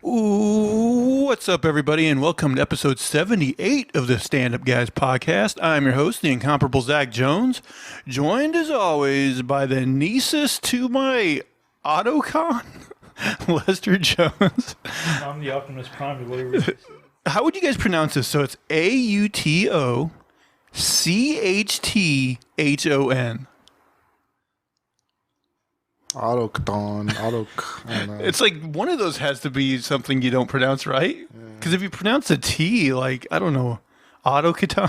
Ooh, what's up, everybody, and welcome to episode 78 of the Stand Up Guys podcast. I'm your host, the incomparable Zach Jones, joined as always by the niecest to my Autocon, Lester Jones. I'm the Optimus Prime, or whatever it is. How would you guys pronounce this? So it's AUTOCHTHON. Autochton, I don't know. It's like one of those has to be something you don't pronounce right. Because if you pronounce a T, like, I don't know, Autochton,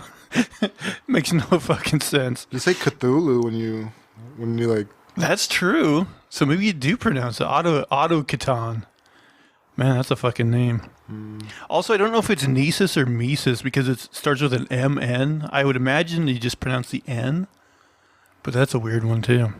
makes no fucking sense. You say Cthulhu when you like. That's true. So maybe you do pronounce it Autochton. Man, that's a fucking name. Also, I don't know if it's Nisus or Mises because it starts with an MN. I would imagine you just pronounce the N, but that's a weird one too.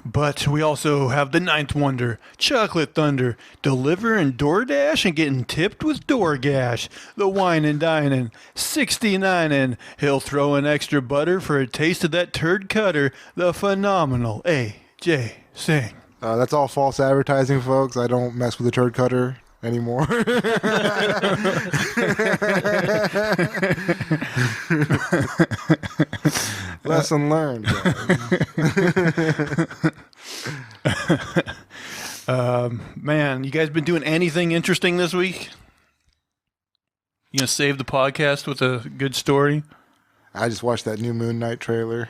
But we also have the ninth wonder, Chocolate Thunder, Deliver and DoorDash and getting tipped with DoorGash, the wine and dining, 69 and he'll throw in extra butter for a taste of that turd cutter, the phenomenal AJ Singh. That's all false advertising, folks. I don't mess with the turd cutter anymore. Lesson learned. Man, you guys been doing anything interesting this week? You gonna save the podcast with a good story? I just watched that new Moon Knight trailer.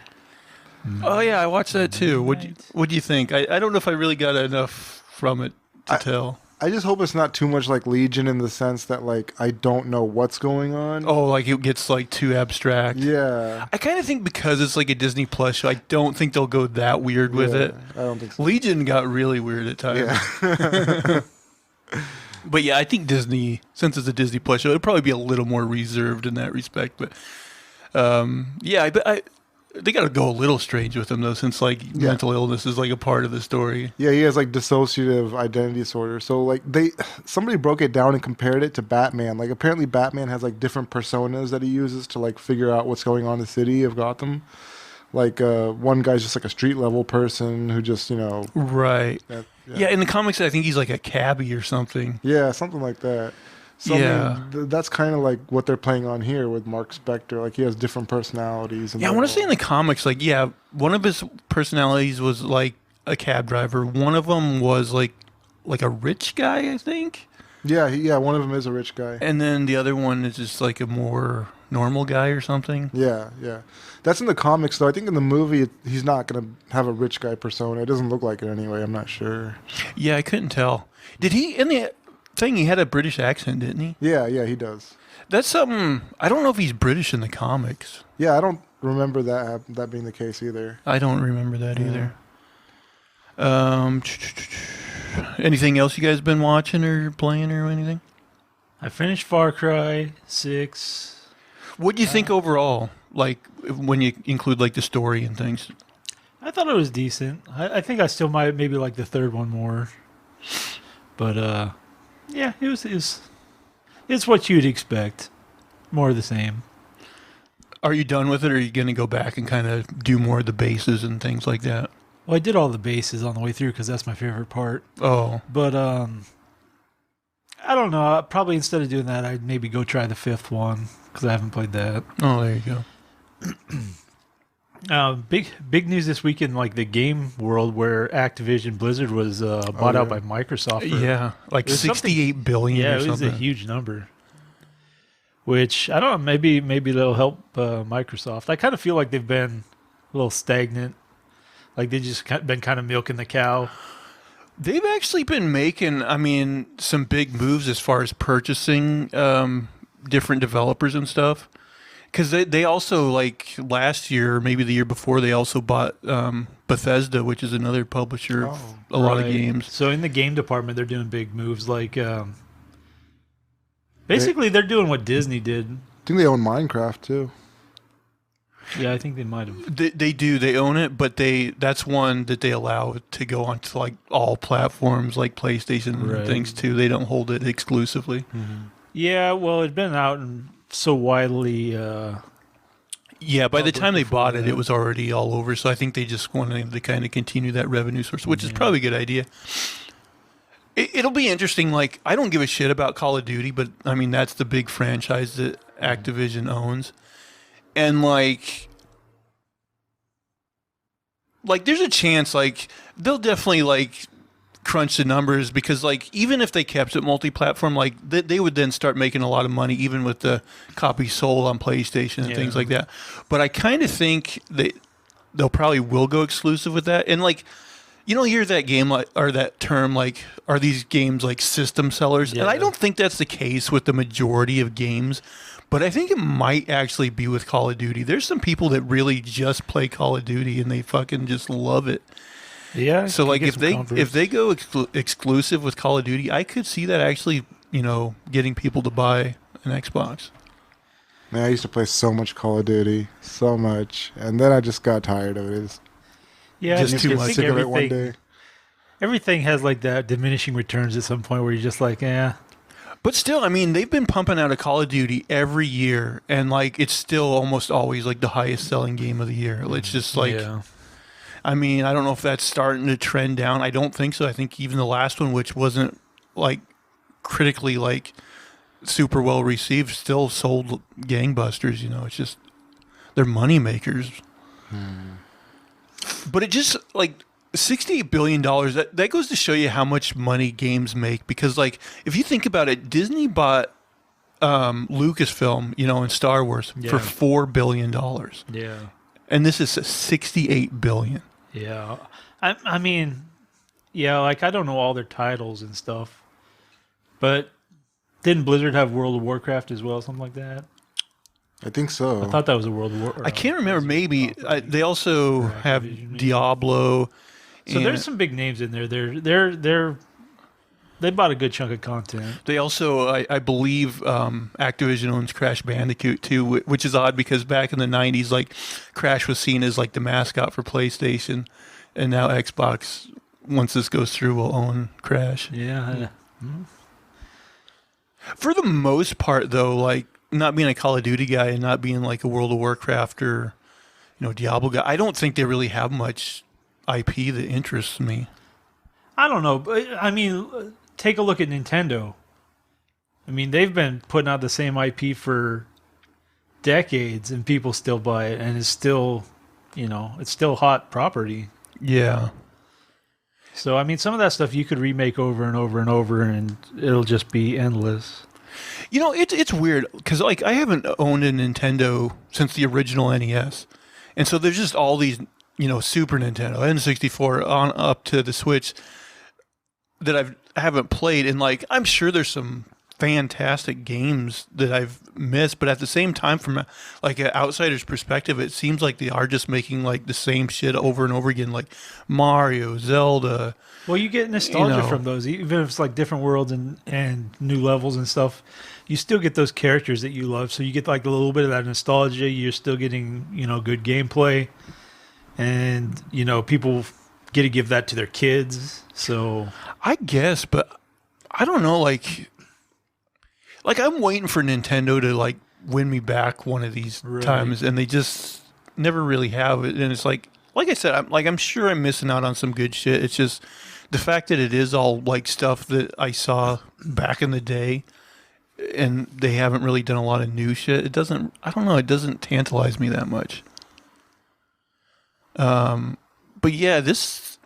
Oh yeah, I watched that too. What'd you think? I don't know if I really got enough from it to tell. I just hope it's not too much like Legion in the sense that like I don't know what's going on. Oh, like it gets like too abstract. Yeah. I kind of think because it's like a Disney Plus show, I don't think they'll go that weird with it. I don't think so. Legion got really weird at times. Yeah. But yeah, I think Disney, since it's a Disney Plus show, it'll probably be a little more reserved in that respect. But yeah, they got to go a little strange with him though, since like mental illness is like a part of the story. Yeah, he has like dissociative identity disorder. So like somebody broke it down and compared it to Batman. Like apparently Batman has like different personas that he uses to like figure out what's going on in the city of Gotham. Like one guy's just like a street level person who just, Right. Yeah, in the comics I think he's like a cabbie or something. Yeah, something like that. So yeah. I mean, that's kind of like what they're playing on here with Mark Spector. Like he has different personalities. And I want to say in the comics, like, one of his personalities was like a cab driver. One of them was like a rich guy, I think. Yeah, one of them is a rich guy. And then the other one is just like a more normal guy or something. Yeah. That's in the comics, though. I think in the movie, he's not going to have a rich guy persona. It doesn't look like it anyway. I'm not sure. Yeah, I couldn't tell. Did he, in the thing, he had a British accent, didn't he? Yeah, he does. That's something, I don't know if he's British in the comics. Yeah, I don't remember that being the case either. I don't remember that either. Anything else you guys been watching or playing or anything? I finished Far Cry 6. What do you think overall? Like when you include like the story and things? I thought it was decent. I think I still might maybe like the third one more. But yeah, it's what you'd expect. More of the same. Are you done with it, or are you going to go back and kind of do more of the bases and things like that? Well, I did all the bases on the way through because that's my favorite part. Oh. But I don't know. Probably instead of doing that, I'd maybe go try the fifth one because I haven't played that. Oh, there you go. Big news this week in like the game world where Activision Blizzard was bought out by Microsoft. Like $68 billion. Yeah, or it was something. a huge number. Which I don't know. Maybe they'll help Microsoft. I kind of feel like they've been a little stagnant. Like they've just been kind of milking the cow. They've actually been making, some big moves as far as purchasing different developers and stuff. Because they also, like, last year, or maybe the year before, they also bought Bethesda, which is another publisher of a lot of games. So in the game department, they're doing big moves. Like, basically, they're doing what Disney did. I think they own Minecraft, too. Yeah, I think they might have. They do. They own it, but that's one that they allow to go onto, like, all platforms, like PlayStation and things, too. They don't hold it exclusively. Mm-hmm. Yeah, well, it'd been out and so widely. Yeah, by the time they bought it, it was already all over. So I think they just wanted to kind of continue that revenue source, which is probably a good idea. It'll be interesting. Like, I don't give a shit about Call of Duty, but I mean, that's the big franchise that Activision owns. And like there's a chance, like, they'll definitely, like, crunch the numbers because, like, even if they kept it multi-platform, like, they would then start making a lot of money, even with the copies sold on PlayStation and things like that. But I kind of think they'll probably will go exclusive with that. And, like, you don't hear that game or that term, like, are these games like system sellers? Yeah. And I don't think that's the case with the majority of games, but I think it might actually be with Call of Duty. There's some people that really just play Call of Duty and they fucking just love it. Yeah. So like if they go exclusive with Call of Duty, I could see that actually, you know, getting people to buy an Xbox. Man, I used to play so much Call of Duty, so much, and then I just got tired of it. Just too much. Sick of it one day. Everything has like that diminishing returns at some point where you're just like, eh. But still, I mean, they've been pumping out a Call of Duty every year, and like it's still almost always like the highest selling game of the year. It's just like, I mean, I don't know if that's starting to trend down. I don't think so. I think even the last one, which wasn't like critically like super well received, still sold gangbusters. You know, it's just they're money makers. But it just like $68 billion, that goes to show you how much money games make. Because, like, if you think about it, Disney bought Lucasfilm, you know, and Star Wars for $4 billion. Yeah. And this is $68 billion. Yeah. I mean, yeah, like, I don't know all their titles and stuff. But didn't Blizzard have World of Warcraft as well, something like that? I think so. I thought that was a World of War. I can't remember. Maybe they also have Diablo. So there's some big names in there. They bought a good chunk of content. They also, I believe, Activision owns Crash Bandicoot too, which is odd because back in the '90s, like Crash was seen as like the mascot for PlayStation, and now Xbox, once this goes through, will own Crash. Yeah. For the most part, though, like, not being a Call of Duty guy and not being like a World of Warcraft or, you know, Diablo guy, I don't think they really have much IP that interests me. I don't know, but I mean, take a look at Nintendo. I mean, they've been putting out the same IP for decades, and people still buy it, and it's still, you know, it's still hot property. Yeah. So I mean, some of that stuff you could remake over and over and over, and it'll just be endless. You know, it's weird because, like, I haven't owned a Nintendo since the original NES. And so there's just all these, you know, Super Nintendo, N64, on up to the Switch that I haven't played. And, like, I'm sure there's some fantastic games that I've missed. But at the same time, from, like, an outsider's perspective, it seems like they are just making, like, the same shit over and over again, like Mario, Zelda. Well, you get nostalgia from those, even if it's like different worlds and new levels and stuff. You still get those characters that you love, so you get like a little bit of that nostalgia. You're still getting, you know, good gameplay, and you know, people get to give that to their kids. So I guess, but I don't know. Like I'm waiting for Nintendo to like win me back one of these times, and they just never really have it. And it's like I said, I'm sure I'm missing out on some good shit. It's just the fact that it is all like stuff that I saw back in the day, and they haven't really done a lot of new shit. It doesn't tantalize me that much. But yeah, this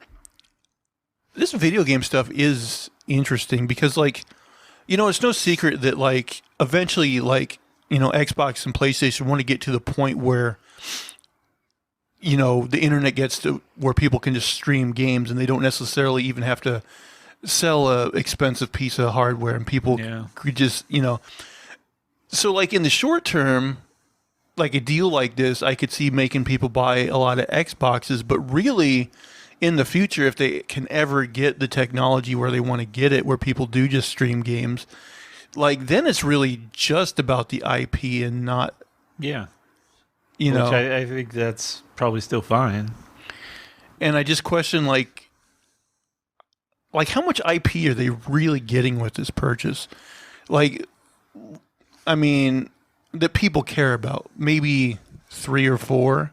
video game stuff is interesting because, like, you know, it's no secret that, like, eventually, like, you know, Xbox and PlayStation want to get to the point where, you know, the internet gets to where people can just stream games and they don't necessarily even have to sell a expensive piece of hardware, and people could just, you know. So, like, in the short term, like a deal like this, I could see making people buy a lot of Xboxes, but really in the future, if they can ever get the technology where they want to get it, where people do just stream games, like, then it's really just about the IP and not, you know. Which I think that's probably still fine. And I just question, like how much IP are they really getting with this purchase? Like, I mean, that people care about, maybe 3 or 4,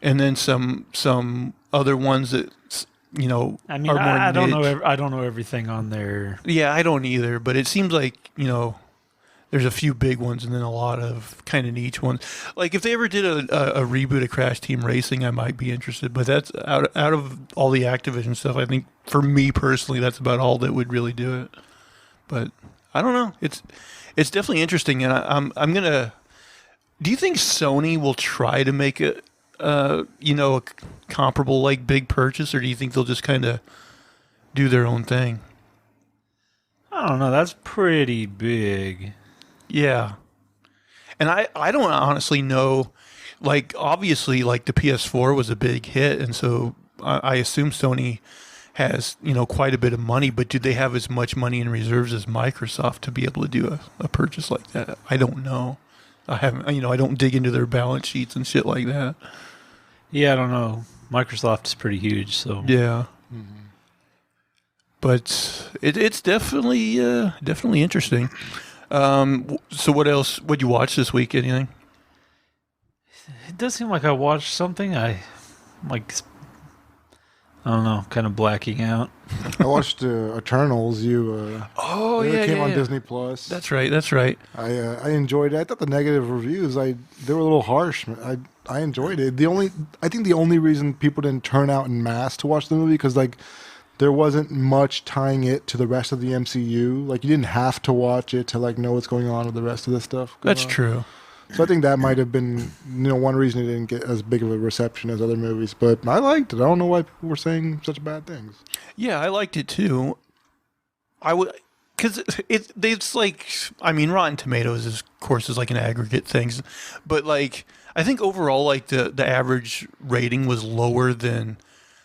and then some other ones that I mean, are more I don't niche. know. I don't know everything on there. Yeah, I don't either, but it seems like, there's a few big ones and then a lot of kind of niche ones. Like if they ever did a reboot of Crash Team Racing, I might be interested. But that's out of all the Activision stuff. I think for me personally, that's about all that would really do it. But I don't know. It's definitely interesting, and I'm gonna. Do you think Sony will try to make a comparable like big purchase, or do you think they'll just kind of do their own thing? I don't know. That's pretty big. Yeah. And I don't honestly know, like, obviously, like, the PS4 was a big hit, and so I assume Sony has, quite a bit of money, but do they have as much money in reserves as Microsoft to be able to do a purchase like that? I don't know. I haven't, I don't dig into their balance sheets and shit like that. Yeah, I don't know. Microsoft is pretty huge, so. Yeah. Mm-hmm. But it's definitely interesting. So what else would you watch this week? Anything? It does seem like I watched something. I don't know, kind of blacking out. I watched Eternals. It came on Disney Plus. That's right. I enjoyed it. I thought the negative reviews they were a little harsh. I enjoyed it. I think the only reason people didn't turn out in mass to watch the movie because there wasn't much tying it to the rest of the MCU. Like you didn't have to watch it to know what's going on with the rest of the stuff. That's true. So I think that might have been one reason it didn't get as big of a reception as other movies. But I liked it. I don't know why people were saying such bad things. Yeah, I liked it too. Because it's like, I mean, Rotten Tomatoes is, of course, is like an aggregate thing, but like I think overall like the average rating was lower than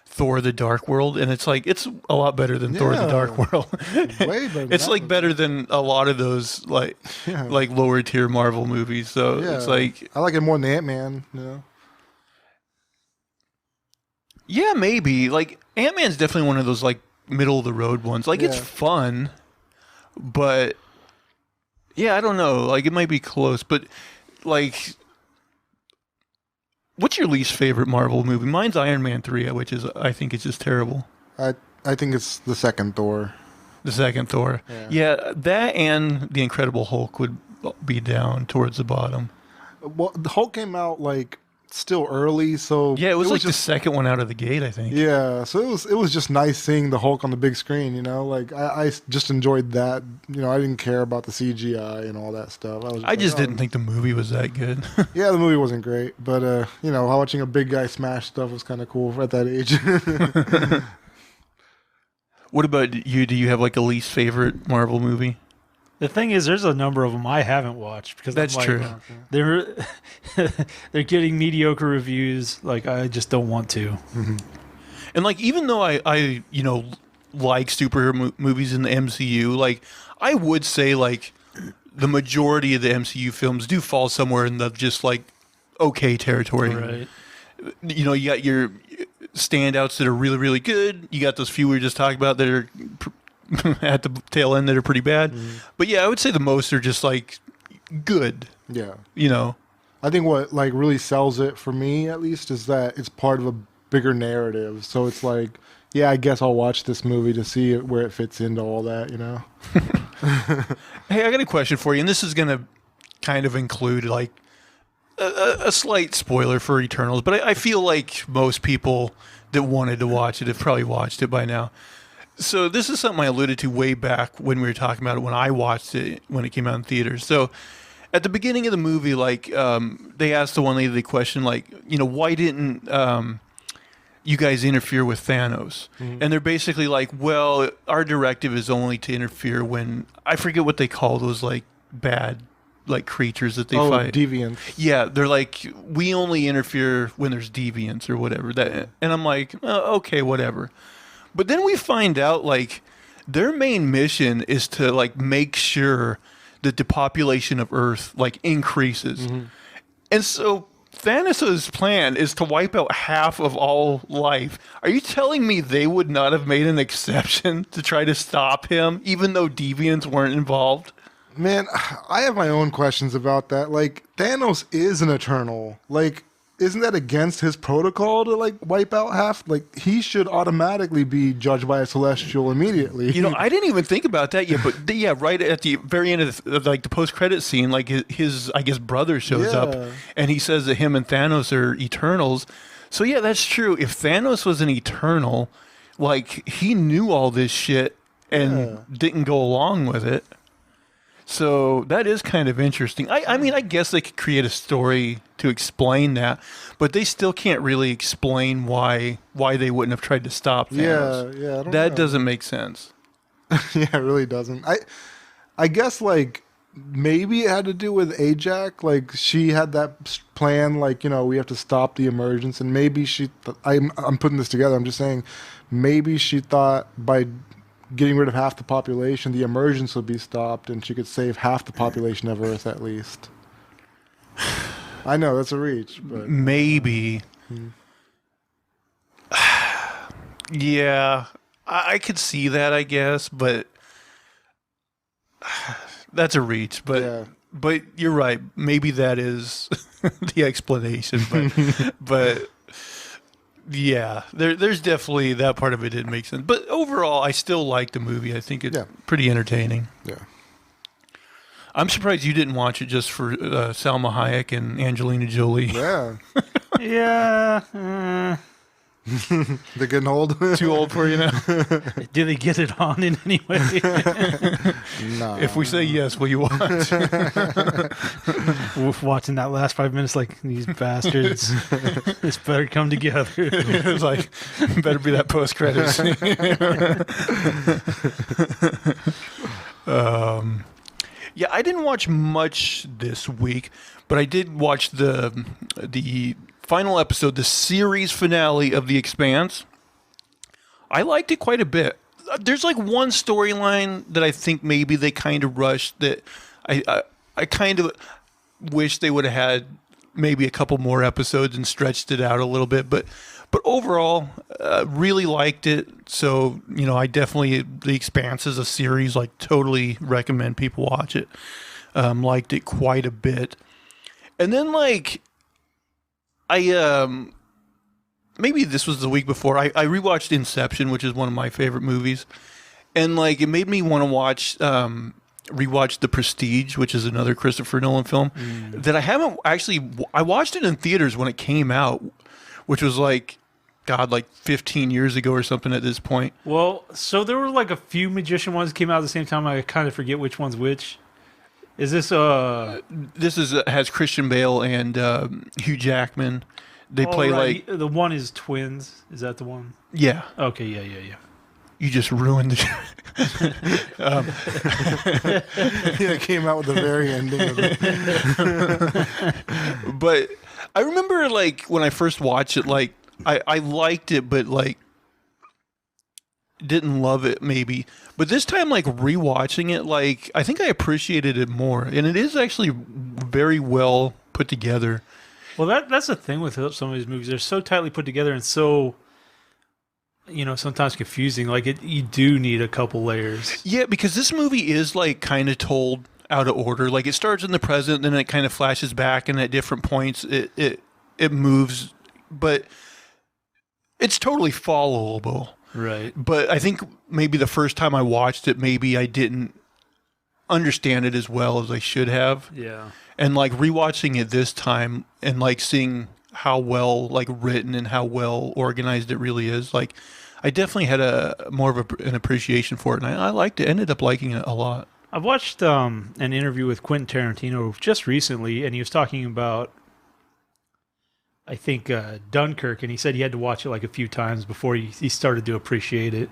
Thor: The Dark World, and it's a lot better than Thor: The Dark World. Way better. It's like better than a lot of those like lower tier Marvel movies. So it's like I like it more than Ant-Man. Yeah, maybe. Like Ant-Man's definitely one of those like middle of the road ones. Like it's fun, but yeah, I don't know. Like it might be close, but like. What's your least favorite Marvel movie? Mine's Iron Man 3, which I think is just terrible. I think it's the second Thor. The second Thor. Yeah, that and The Incredible Hulk would be down towards the bottom. Well, the Hulk came out still early, so yeah, it was just the second one out of the gate, I think. Yeah, so it was just nice seeing the Hulk on the big screen. I just enjoyed that. I didn't care about the CGI and all that stuff. I just didn't think the movie was that good. Yeah, the movie wasn't great, but watching a big guy smash stuff was kind of cool at that age. What about you? Do you have like a least favorite Marvel movie? The thing is, there's a number of them I haven't watched because that's true. They're getting mediocre reviews. Like I just don't want to. Mm-hmm. And like even though I like superhero movies in the MCU, like I would say like the majority of the MCU films do fall somewhere in the just like okay territory. Right. You got your standouts that are really really good. You got those few we were just talking about that are at the tail end that are pretty bad. But yeah, I would say the most are just like good. Yeah. I think what really sells it for me at least is that it's part of a bigger narrative. So it's like, yeah, I guess I'll watch this movie to see where it fits into all that, Hey, I got a question for you, and this is going to kind of include like a slight spoiler for Eternals, but I feel like most people that wanted to watch it have probably watched it by now. So this is something I alluded to way back when we were talking about it when I watched it when it came out in theaters. So at the beginning of the movie, they asked the one lady the question, why didn't you guys interfere with Thanos? Mm-hmm. And they're basically like, well, our directive is only to interfere when, I forget what they call those bad creatures that they fight. Deviants. Yeah, they're like, we only interfere when there's deviants or whatever. And I'm like, okay, whatever. But then we find out their main mission is to make sure that the population of Earth increases. Mm-hmm. And so Thanos' plan is to wipe out half of all life. Are you telling me they would not have made an exception to try to stop him, even though deviants weren't involved? Man, I have my own questions about that. Thanos is an Eternal. isn't that against his protocol to like wipe out half? Like he should automatically be judged by a celestial immediately. You know, I didn't even think about that yet, but yeah, right at the very end of like the post-credit scene, like his I guess brother shows up, and he says that him and Thanos are Eternals. So yeah, that's true. If Thanos was an Eternal, like he knew all this shit and didn't go along with it. So that is kind of interesting. I mean, I guess they could create a story to explain that, but they still can't really explain why they wouldn't have tried to stop Thanos. Yeah, I don't that know. doesn't make sense. Yeah, it really doesn't. I guess like maybe it had to do with Ajax. Like she had that plan, like, you know, we have to stop the emergence, and maybe I'm putting this together. I'm just saying, maybe she thought by getting rid of half the population, the emergence would be stopped, and she could save half the population of Earth at least. I know that's a reach, but maybe. Yeah, I could see that, I guess, but that's a reach. But you're right. Maybe that is the explanation. But yeah, there's definitely that part of it didn't make sense. But overall, I still like the movie. I think it's pretty entertaining. Yeah. I'm surprised you didn't watch it just for Salma Hayek and Angelina Jolie. Yeah. Yeah. They're getting old. Too old for you now? Do they get it on in any way? No. If we say yes, will you watch? Watching that last 5 minutes, like, these bastards, this better come together. It's like, better be that post-credits scene. Yeah, I didn't watch much this week, but I did watch the final episode, the series finale of The Expanse. I liked it quite a bit. There's like one storyline that I think maybe they kind of rushed, that I kind of wish they would have had maybe a couple more episodes and stretched it out a little bit, but overall, really liked it. So, you know, I definitely, The Expanse is a series, like, totally recommend people watch it. Liked it quite a bit. And then, like, maybe this was the week before, I rewatched Inception, which is one of my favorite movies. And, like, it made me want to rewatch The Prestige, which is another Christopher Nolan film that I haven't actually, I watched it in theaters when it came out, which was like 15 years ago or something at this point. Well, so there were like a few magician ones that came out at the same time. I kind of forget which one's which. Is this has Christian Bale and Hugh Jackman. They play right. like The one is twins. Is that the one? Yeah. Okay, yeah. You just ruined the Yeah, it came out with the very ending of it. But I remember, like, when I first watched it, like, I liked it, but, like, didn't love it, maybe. But this time, like, rewatching it, like, I think I appreciated it more. And it is actually very well put together. Well, that's the thing with some of these movies. They're so tightly put together and so, you know, sometimes confusing. Like, you do need a couple layers. Yeah, because this movie is, like, kind of told out of order. Like, it starts in the present, then it kind of flashes back, and at different points it moves. But it's totally followable. Right. But I think maybe the first time I watched it, maybe I didn't understand it as well as I should have. Yeah. And, like, rewatching it this time and, like, seeing how well, like, written and how well organized it really is, like, I definitely had more of an appreciation for it, and I liked it. Ended up liking it a lot. I've watched an interview with Quentin Tarantino just recently, and he was talking about, I think, Dunkirk, and he said he had to watch it like a few times before he started to appreciate it.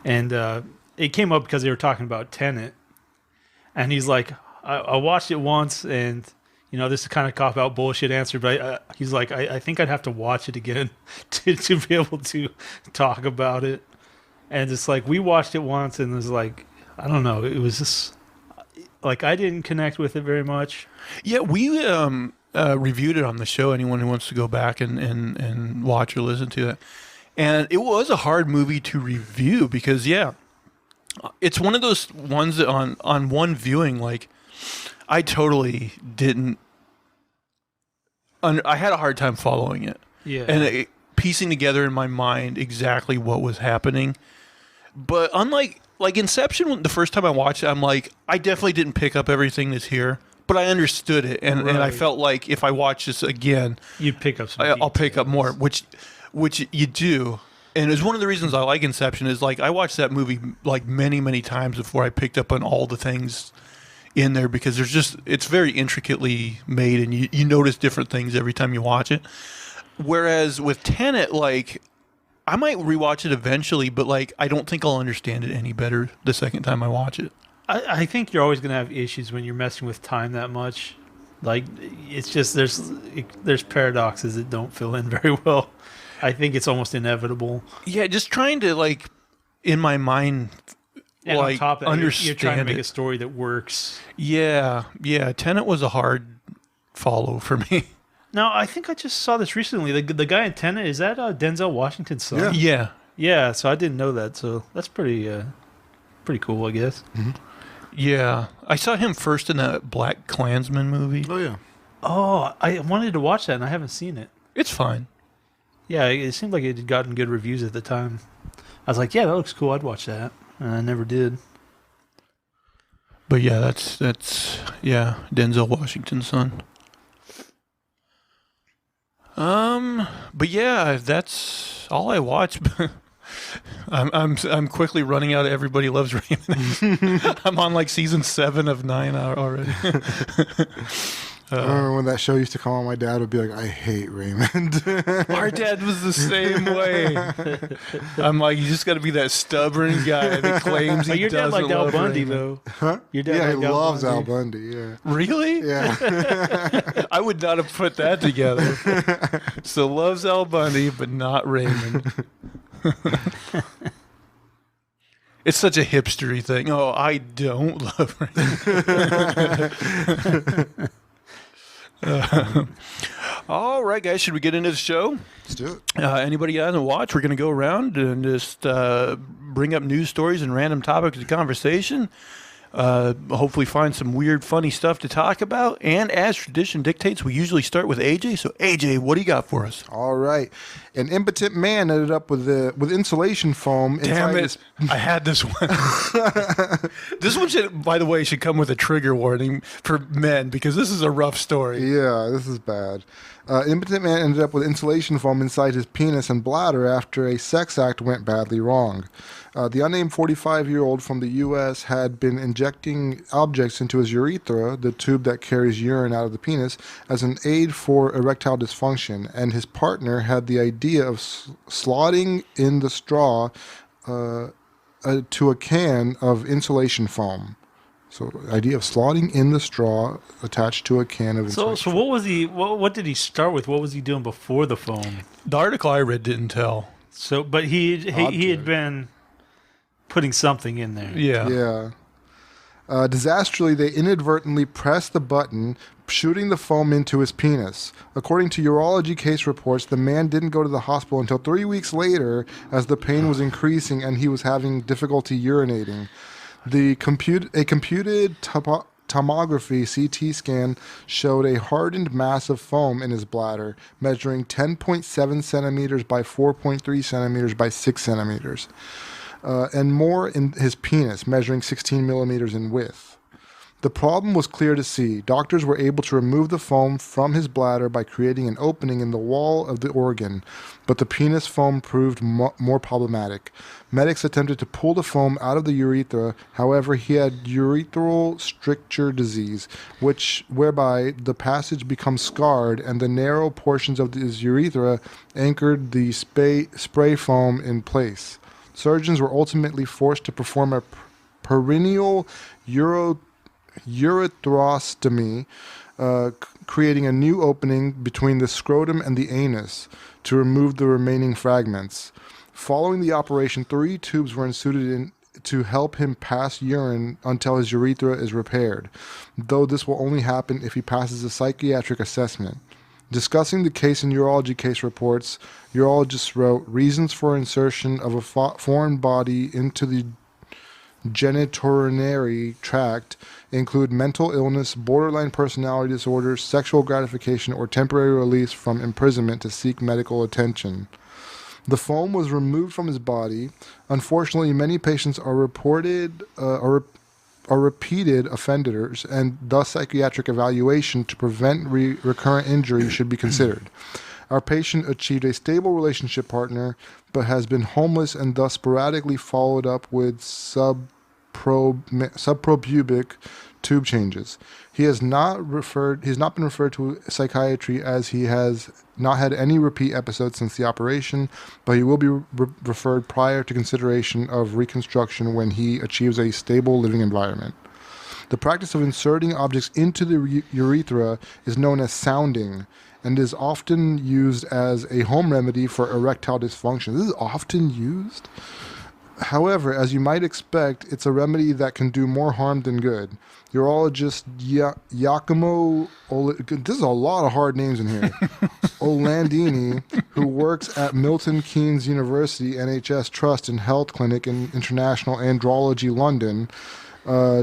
And it came up because they were talking about Tenet, and he's like, I watched it once, and, you know, this is kind of cop-out bullshit answer, but he's like, I think I'd have to watch it again to be able to talk about it. And it's like, we watched it once, and it was like, I don't know, it was just, like, I didn't connect with it very much. Yeah, we reviewed it on the show, anyone who wants to go back and watch or listen to it. And it was a hard movie to review because, yeah, it's one of those ones that on one viewing, like, I totally didn't I had a hard time following it. Yeah. And piecing together in my mind exactly what was happening. But unlike Inception, the first time I watched it, I'm like, I definitely didn't pick up everything that's here, but I understood it, and I felt like if I watch this again, you'd pick up some. I'll pick up more, which you do. And it's one of the reasons I like Inception is like I watched that movie like many times before I picked up on all the things in there, because it's very intricately made, and you notice different things every time you watch it. Whereas with Tenet, like, I might rewatch it eventually, but like I don't think I'll understand it any better the second time I watch it. I think you're always going to have issues when you're messing with time that much. Like, it's just there's paradoxes that don't fill in very well. I think it's almost inevitable. Yeah, just trying to, like, in my mind, and like, on top of that, understand you're trying to make it. a story that works. Yeah. Tenet was a hard follow for me. Now, I think I just saw this recently. The guy in Tenet, is that Denzel Washington's son? Yeah. Yeah, so I didn't know that. So that's pretty cool, I guess. Mm-hmm. Yeah. I saw him first in that Black Klansman movie. Oh yeah. Oh, I wanted to watch that, and I haven't seen it. It's fine. Yeah, it seemed like it had gotten good reviews at the time. I was like, yeah, that looks cool. I'd watch that. And I never did. But yeah, that's Denzel Washington's son. But yeah, that's all I watch. I'm quickly running out of Everybody Loves Raymond. I'm on like season 7 of 9 already. I remember when that show used to come on, my dad would be like, I hate Raymond. Our dad was the same way. I'm like, you just got to be that stubborn guy that claims But he your dad doesn't liked Al love Bundy, Raymond. though. Huh? Your dad Yeah, he liked Al loves Bundy. Al Bundy, yeah. Really? Yeah. I would not have put that together. So loves Al Bundy, but not Raymond. It's such a hipstery thing. Oh, I don't love Raymond. All right, guys, should we get into the show? Let's do it. Anybody on the watch? We're going to go around and just bring up news stories and random topics of conversation. Hopefully find some weird, funny stuff to talk about. And as tradition dictates, we usually start with AJ. So, AJ, what do you got for us? All right. An impotent man ended up with insulation foam. Damn inside it. his- I had this one. This one, should, by the way, should come with a trigger warning for men because this is a rough story. Yeah, this is bad. Impotent man ended up with insulation foam inside his penis and bladder after a sex act went badly wrong. The unnamed 45-year-old from the U.S. had been injecting objects into his urethra, the tube that carries urine out of the penis, as an aid for erectile dysfunction, and his partner had the idea of slotting in the straw to a can of insulation foam. So, idea of slotting in the straw attached to a can of insulation So what was he? What did he start with? What was he doing before the foam? The article I read didn't tell. So, but he had been putting something in there. Yeah. Yeah. Disastrously, they inadvertently pressed the button, shooting the foam into his penis. According to urology case reports, the man didn't go to the hospital until 3 weeks later as the pain was increasing and he was having difficulty urinating. A computed tomography CT scan showed a hardened mass of foam in his bladder, measuring 10.7 centimeters by 4.3 centimeters by 6 centimeters. And more in his penis, measuring 16 millimeters in width. The problem was clear to see. Doctors were able to remove the foam from his bladder by creating an opening in the wall of the organ, but the penis foam proved more problematic. Medics attempted to pull the foam out of the urethra. However, he had urethral stricture disease, whereby the passage becomes scarred and the narrow portions of his urethra anchored the spray foam in place. Surgeons were ultimately forced to perform a perineal urethrostomy, creating a new opening between the scrotum and the anus to remove the remaining fragments. Following the operation, 3 tubes were inserted in to help him pass urine until his urethra is repaired, though this will only happen if he passes a psychiatric assessment. Discussing the case in urology case reports, urologists wrote, reasons for insertion of a foreign body into the genitourinary tract include mental illness, borderline personality disorders, sexual gratification, or temporary release from imprisonment to seek medical attention. The foam was removed from his body. Unfortunately, many patients are repeated offenders, and thus psychiatric evaluation to prevent recurrent injury should be considered. Our patient achieved a stable relationship partner, but has been homeless and thus sporadically followed up with subpropubic tube changes. He has not been referred to psychiatry, as he has not had any repeat episodes since the operation, but he will be referred prior to consideration of reconstruction when he achieves a stable living environment. The practice of inserting objects into the urethra is known as sounding, and is often used as a home remedy for erectile dysfunction. This is often used? However, as you might expect, it's a remedy that can do more harm than good. Urologist Giacomo, this is a lot of hard names in here, Olandini, who works at Milton Keynes University NHS Trust and Health Clinic in International Andrology, London,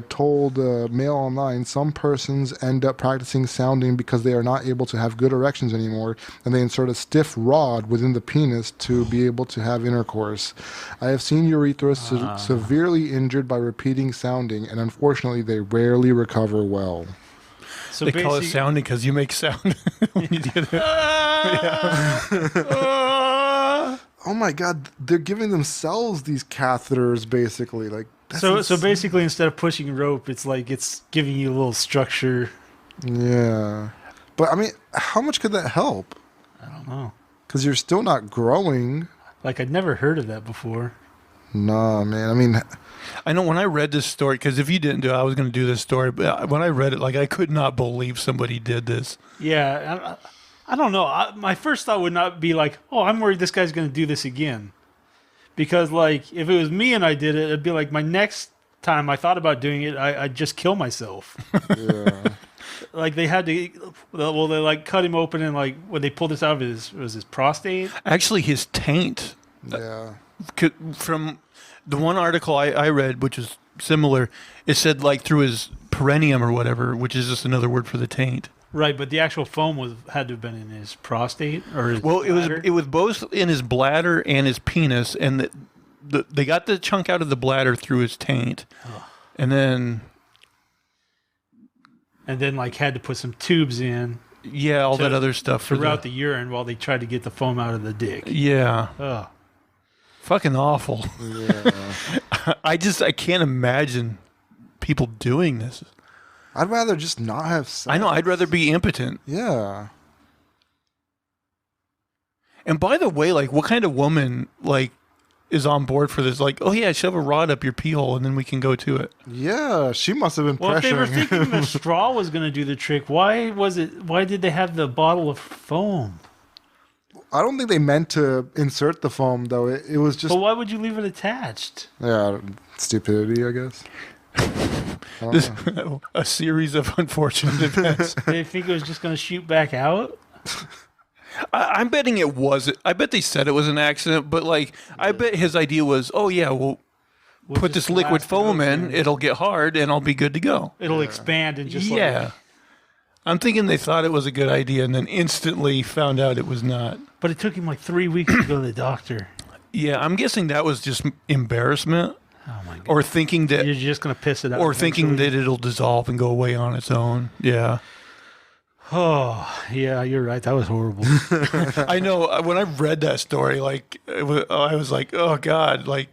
told Mail Online, some persons end up practicing sounding because they are not able to have good erections anymore, and they insert a stiff rod within the penis to be able to have intercourse. I have seen urethras severely injured by repeating sounding, and unfortunately they rarely recover well. So they call it sounding because you make sound when you do that. Oh my God, they're giving themselves these catheters, basically. Like, so basically, instead of pushing rope, it's like it's giving you a little structure. Yeah. But, I mean, how much could that help? I don't know. Because you're still not growing. Like, I'd never heard of that before. Nah, man. I mean, I know when I read this story, because if you didn't do it, I was going to do this story, but when I read it, like, I could not believe somebody did this. Yeah, I don't know. My first thought would not be like, oh, I'm worried this guy's going to do this again. Because, like, if it was me and I did it, it'd be like my next time I thought about doing it, I'd just kill myself. yeah. Like, they had to, well, they, like, cut him open and, like, when they pulled this out of his prostate? Actually, his taint. Yeah. From the one article I read, which is similar, it said, like, through his perineum or whatever, which is just another word for the taint. Right, but the actual foam had to have been in his prostate or his bladder? It was both in his bladder and his penis, and they got the chunk out of the bladder through his taint, and then like had to put some tubes in. Yeah, all that other stuff throughout the urine while they tried to get the foam out of the dick. Yeah. Oh. Fucking awful. Yeah. I can't imagine people doing this. I'd rather just not have sex. I know. I'd rather be impotent. Yeah. And by the way, like, what kind of woman, like, is on board for this? Like, oh yeah, shove a rod up your pee hole and then we can go to it. Yeah, she must have been pressuring. Well, if they were thinking the straw was going to do the trick, why did they have the bottle of foam? I don't think they meant to insert the foam, though. It was just... But why would you leave it attached? Yeah, stupidity, I guess. A series of unfortunate events. Did they think it was just going to shoot back out? I'm betting it was. I bet they said it was an accident, but, like, I bet his idea was, oh yeah, we'll put this liquid foam in, it'll get hard, and I'll be good to go. It'll expand and just I'm thinking they thought it was a good idea and then instantly found out it was not. But it took him like 3 weeks to go to the doctor. Yeah, I'm guessing that was just embarrassment. Oh my God. Or thinking that you're just going to piss it out. Or thinking that it'll dissolve and go away on its own. Yeah. Oh, yeah, you're right. That was horrible. I know. When I read that story, like, I was like, oh God, like,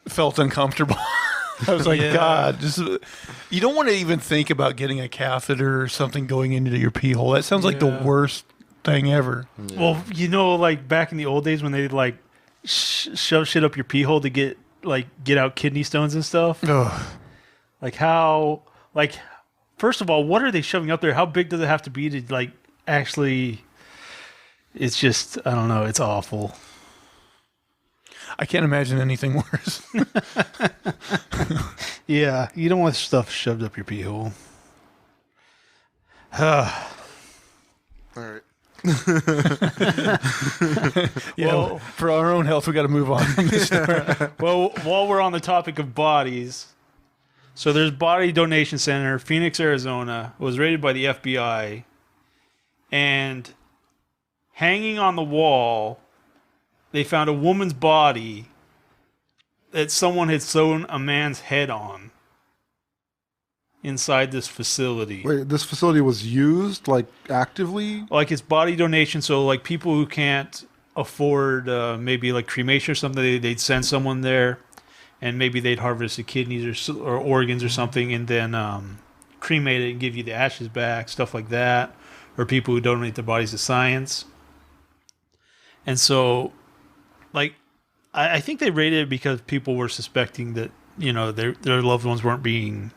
felt uncomfortable. I was like, God, you don't want to even think about getting a catheter or something going into your pee hole. That sounds like the worst thing ever. Yeah. Well, you know, like back in the old days when they like shove shit up your pee hole to get out kidney stones and stuff. Ugh. Like how, like, first of all, what are they shoving up there? How big does it have to be to like actually? It's just, I don't know. It's awful. I can't imagine anything worse. Yeah, you don't want stuff shoved up your pee hole. All right. Yeah, Well- for our own health, we got to move on from this story. Well, while we're on the topic of bodies, so there's Body Donation Center, Phoenix, Arizona. It was raided by the FBI, and hanging on the wall, they found a woman's body that someone had sewn a man's head on inside this facility. Wait, this facility was used like actively? Like it's body donation, so like people who can't afford maybe like cremation or something, they'd send someone there, and maybe they'd harvest the kidneys or organs or something, and then cremate it and give you the ashes back, stuff like that. Or people who donate their bodies to science. And so, like, I think they raided it because people were suspecting that, you know, their loved ones weren't being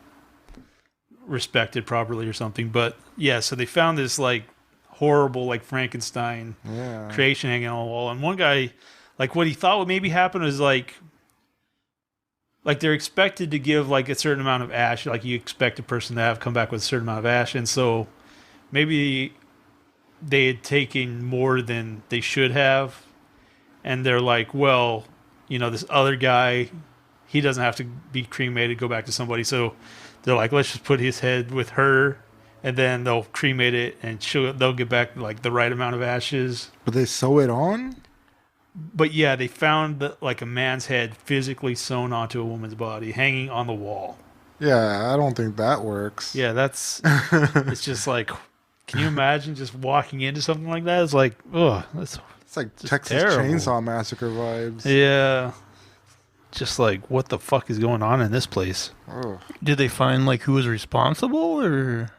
respected properly or something. But yeah, so they found this like horrible like Frankenstein creation hanging on the wall. And one guy, like what he thought would maybe happen was like they're expected to give like a certain amount of ash. Like you expect a person to have come back with a certain amount of ash. And so maybe they had taken more than they should have. And they're like, well, you know, this other guy, he doesn't have to be cremated, go back to somebody. So they're like, let's just put his head with her, and then they'll cremate it, and they'll get back like the right amount of ashes. But they sew it on? But yeah, they found like a man's head physically sewn onto a woman's body, hanging on the wall. Yeah, I don't think that works. Yeah, it's just like, can you imagine just walking into something like that? It's like, oh, that's It's like just Texas terrible. Chainsaw Massacre vibes. Yeah. Just like, what the fuck is going on in this place? Oh. Did they find like who was responsible, or?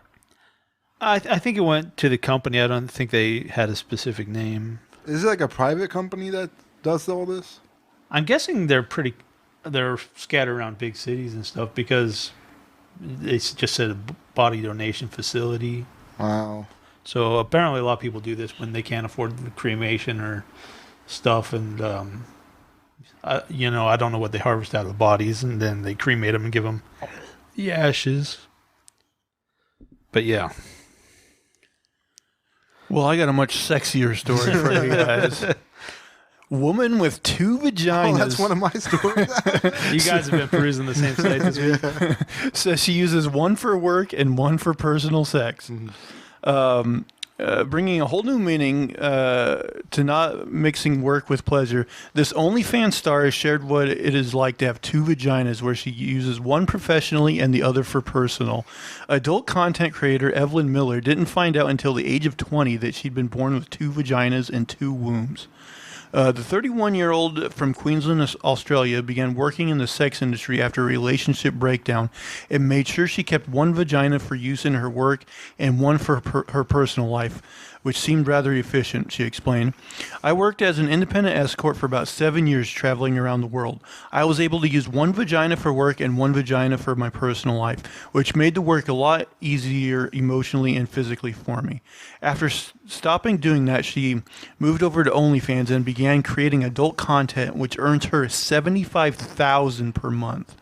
I think it went to the company. I don't think they had a specific name. Is it like a private company that does all this? I'm guessing they're scattered around big cities and stuff because they just said a body donation facility. Wow. So apparently a lot of people do this when they can't afford the cremation or stuff. And, you know, I don't know what they harvest out of the bodies, and then they cremate them and give them the ashes. But yeah. Well, I got a much sexier story for you guys. Woman with two vaginas. Oh, that's one of my stories. You guys have been perusing the same site this week. Says she uses one for work and one for personal sex. Bringing a whole new meaning to not mixing work with pleasure. This OnlyFans star has shared what it is like to have two vaginas, where she uses one professionally and the other for personal. Adult content creator Evelyn Miller didn't find out until the age of 20 that she'd been born with two vaginas and two wombs. The 31-year-old from Queensland, Australia, began working in the sex industry after a relationship breakdown and made sure she kept one vagina for use in her work and one for her personal life, which seemed rather efficient, she explained. I worked as an independent escort for about 7 years traveling around the world. I was able to use one vagina for work and one vagina for my personal life, which made the work a lot easier emotionally and physically for me. After stopping doing that, she moved over to OnlyFans and began creating adult content, which earns her $75,000 per month.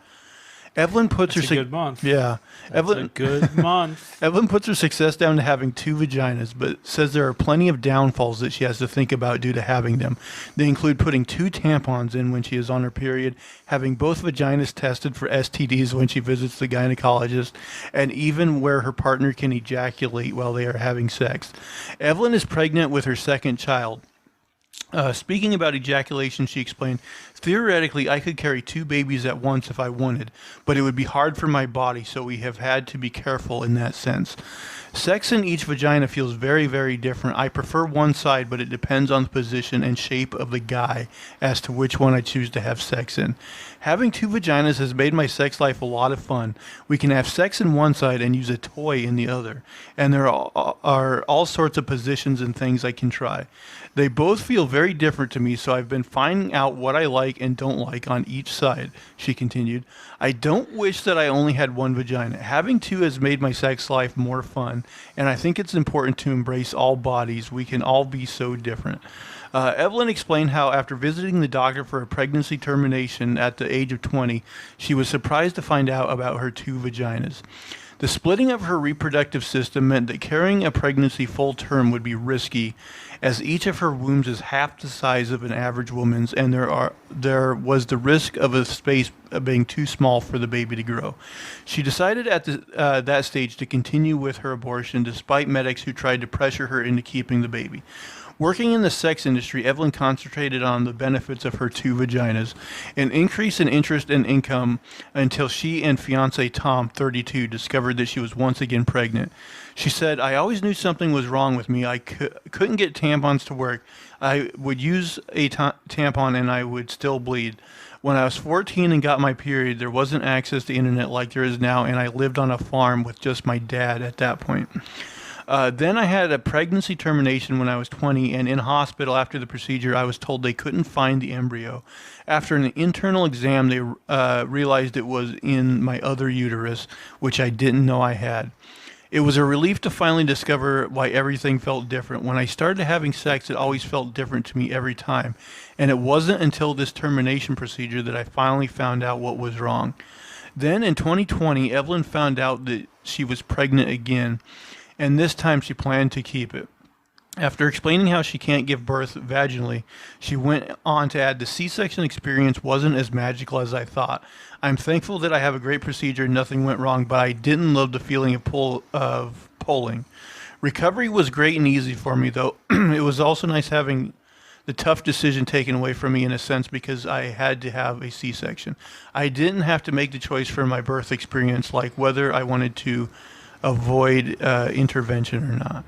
Evelyn puts That's a good month. Yeah. That's a good month. Evelyn puts her success down to having two vaginas, but says there are plenty of downfalls that she has to think about due to having them. They include putting two tampons in when she is on her period, having both vaginas tested for STDs when she visits the gynecologist, and even where her partner can ejaculate while they are having sex. Evelyn is pregnant with her second child. Speaking about ejaculation, she explained, theoretically, I could carry two babies at once if I wanted, but it would be hard for my body, so we have had to be careful in that sense. Sex in each vagina feels very, very different. I prefer one side, but it depends on the position and shape of the guy as to which one I choose to have sex in. Having two vaginas has made my sex life a lot of fun. We can have sex in one side and use a toy in the other, and there are all sorts of positions and things I can try. They both feel very different to me, so I've been finding out what I like and don't like on each side, she continued. I don't wish that I only had one vagina. Having two has made my sex life more fun, and I think it's important to embrace all bodies. We can all be so different. Evelyn explained how after visiting the doctor for a pregnancy termination at the age of 20, she was surprised to find out about her two vaginas. The splitting of her reproductive system meant that carrying a pregnancy full term would be risky, as each of her wombs is half the size of an average woman's, and there was the risk of a space being too small for the baby to grow. She decided at that stage to continue with her abortion, despite medics who tried to pressure her into keeping the baby. Working in the sex industry, Evelyn concentrated on the benefits of her two vaginas, an increase in interest and income until she and fiancé Tom, 32, discovered that she was once again pregnant. She said, "I always knew something was wrong with me. I couldn't get tampons to work. I would use a tampon and I would still bleed. When I was 14 and got my period, there wasn't access to internet like there is now, and I lived on a farm with just my dad at that point. Then I had a pregnancy termination when I was 20, and in hospital after the procedure, I was told they couldn't find the embryo. After an internal exam, they realized it was in my other uterus, which I didn't know I had. It was a relief to finally discover why everything felt different. When I started having sex, it always felt different to me every time, and it wasn't until this termination procedure that I finally found out what was wrong. Then in 2020, Evelyn found out that she was pregnant again, and this time she planned to keep it. After explaining how she can't give birth vaginally, she went on to add, "The C-section experience wasn't as magical as I thought. I'm thankful that I have a great procedure and nothing went wrong, but I didn't love the feeling of pulling. Recovery was great and easy for me, though. It was also nice having the tough decision taken away from me in a sense because I had to have a C-section. I didn't have to make the choice for my birth experience, like whether I wanted to avoid intervention or not.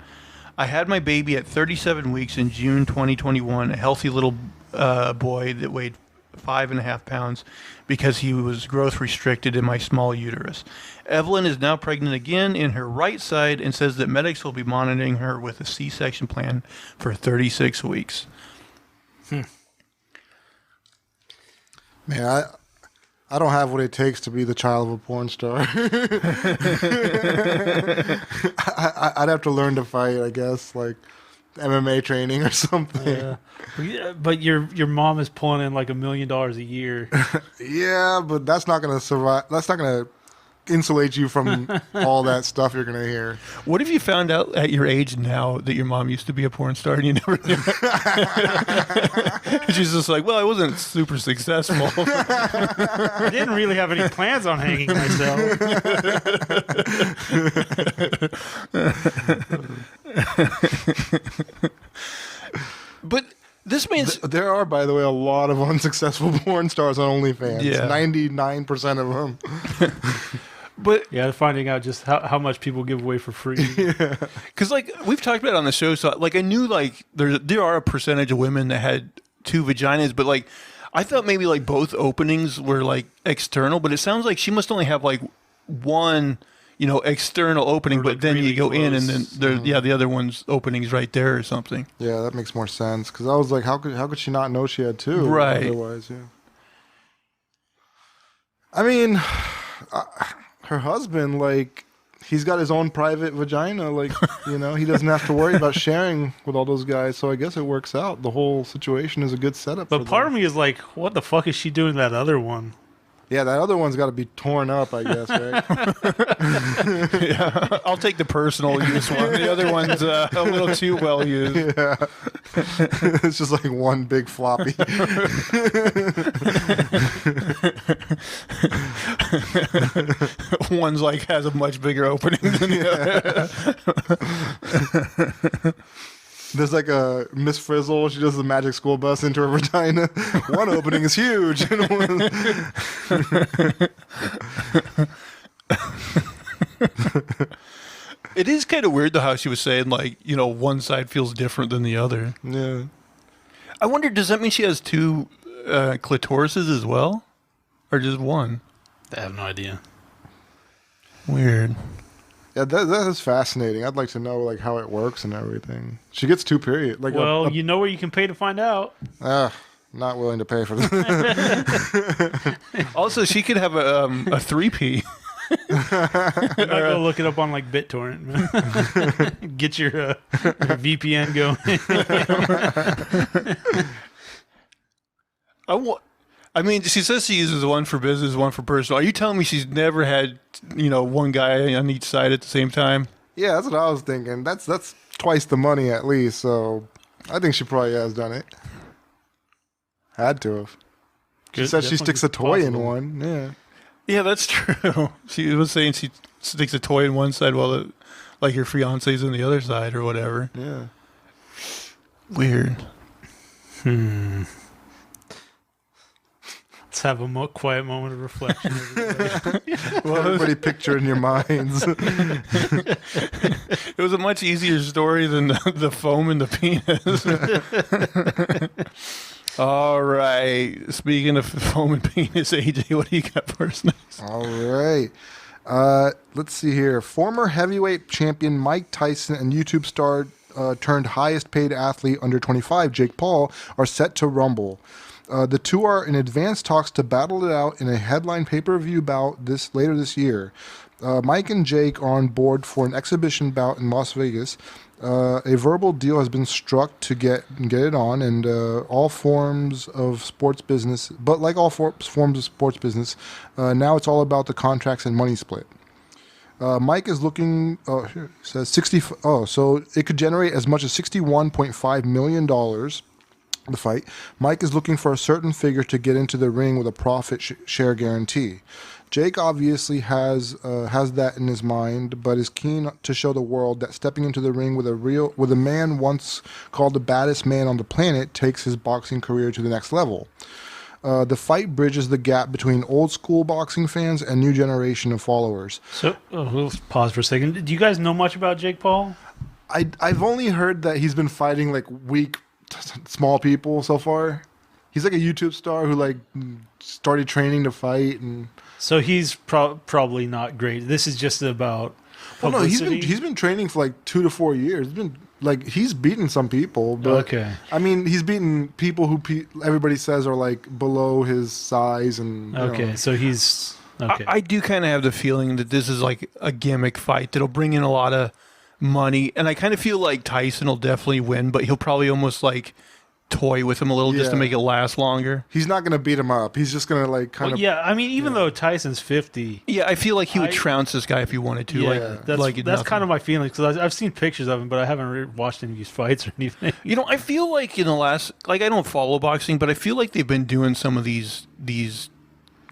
I had my baby at 37 weeks in June 2021, a healthy little boy that weighed 5.5 pounds because he was growth restricted in my small uterus. Evelyn is now pregnant again in her right side and says that medics will be monitoring her with a C-section plan for 36 weeks. Man, I don't have what it takes to be the child of a porn star. I'd have to learn to fight, I guess, like MMA training or something. Yeah, but your mom is pulling in like $1 million a year. Yeah, but that's not going to survive. That's not going to insulate you from all that stuff you're going to hear. What if you found out at your age now that your mom used to be a porn star and you never knew? She's just like, well, I wasn't super successful. I didn't really have any plans on hanging myself. But this means there are, by the way, a lot of unsuccessful porn stars on OnlyFans. Yeah. 99% of them. But yeah, finding out just how much people give away for free. because like we've talked about it on the show, so like I knew like there are a percentage of women that had two vaginas, but like I thought maybe like both openings were like external, but it sounds like she must only have like one, external opening, but like then really you go in and close. then the other one's opening's right there or something. Yeah, that makes more sense. Because I was like, how could she not know she had two? Right. Otherwise, yeah. I mean, her husband, like, he's got his own private vagina. Like, he doesn't have to worry about sharing with all those guys. So I guess it works out. The whole situation is a good setup. But part of me is like, what the fuck is she doing to that other one? Yeah, that other one's got to be torn up, I guess, right? Yeah, I'll take the personal use one. The other one's a little too well used. Yeah. It's just like one big floppy. One's like has a much bigger opening than the other. There's like a Miss Frizzle. She does the magic school bus into her vagina. One opening is huge. And It is kind of weird though how she was saying like, one side feels different than the other. yeah. I wonder, does that mean she has two clitorises as well? Or just one? I have no idea. Weird. Yeah, that is fascinating. I'd like to know like how it works and everything. She gets two period. Like Well, you know where you can pay to find out. not willing to pay for that. Also, she could have a 3P. You might go look it up on like BitTorrent. Get your VPN going. I mean, she says she uses one for business, one for personal. Are you telling me she's never had, one guy on each side at the same time? Yeah, that's what I was thinking. That's twice the money at least. So I think she probably has done it. Had to have. She said she sticks a toy in one. Yeah. Yeah, that's true. She was saying she sticks a toy in one side while like your fiance's on the other side or whatever. Yeah. Weird. Let's have a quiet moment of reflection. Everybody. Everybody picture in your minds. It was a much easier story than the foam and the penis. All right. Speaking of foam and penis, AJ, what do you got for us next? All right. Let's see here. Former heavyweight champion Mike Tyson and YouTube star turned highest paid athlete under 25, Jake Paul, are set to rumble. The two are in advanced talks to battle it out in a headline pay-per-view bout later this year. Mike and Jake are on board for an exhibition bout in Las Vegas. A verbal deal has been struck to get it on, and all forms of sports business. But like all forms of sports business, now it's all about the contracts and money split. Mike is looking. Here it says 60. So it could generate as much as $61.5 million. The fight. Mike is looking for a certain figure to get into the ring with a profit share guarantee. Jake obviously has that in his mind, but is keen to show the world that stepping into the ring with a man once called the baddest man on the planet takes his boxing career to the next level. The fight bridges the gap between old school boxing fans and new generation of followers. So, we'll pause for a second. Do you guys know much about Jake Paul? I've only heard that he's been fighting like weak, small people so far. He's like a YouTube star who started training to fight, and so he's probably not great. This is just about publicity. No, he's been training for 2 to 4 years. He's beaten some people, but okay. I mean, he's beaten people who everybody says are below his size, and okay. So he's okay. I do kind of have the feeling that this is like a gimmick fight that'll bring in a lot of money, and I kind of feel like Tyson will definitely win, but he'll probably almost toy with him a little just to make it last longer. He's not going to beat him up. He's just going to kind of. Yeah, I mean, even though Tyson's 50. Yeah, I feel like he would trounce this guy if he wanted to. Yeah, that's kind of my feeling, because I've seen pictures of him, but I haven't watched any of these fights or anything. I feel like in the last, I don't follow boxing, but I feel like they've been doing some of these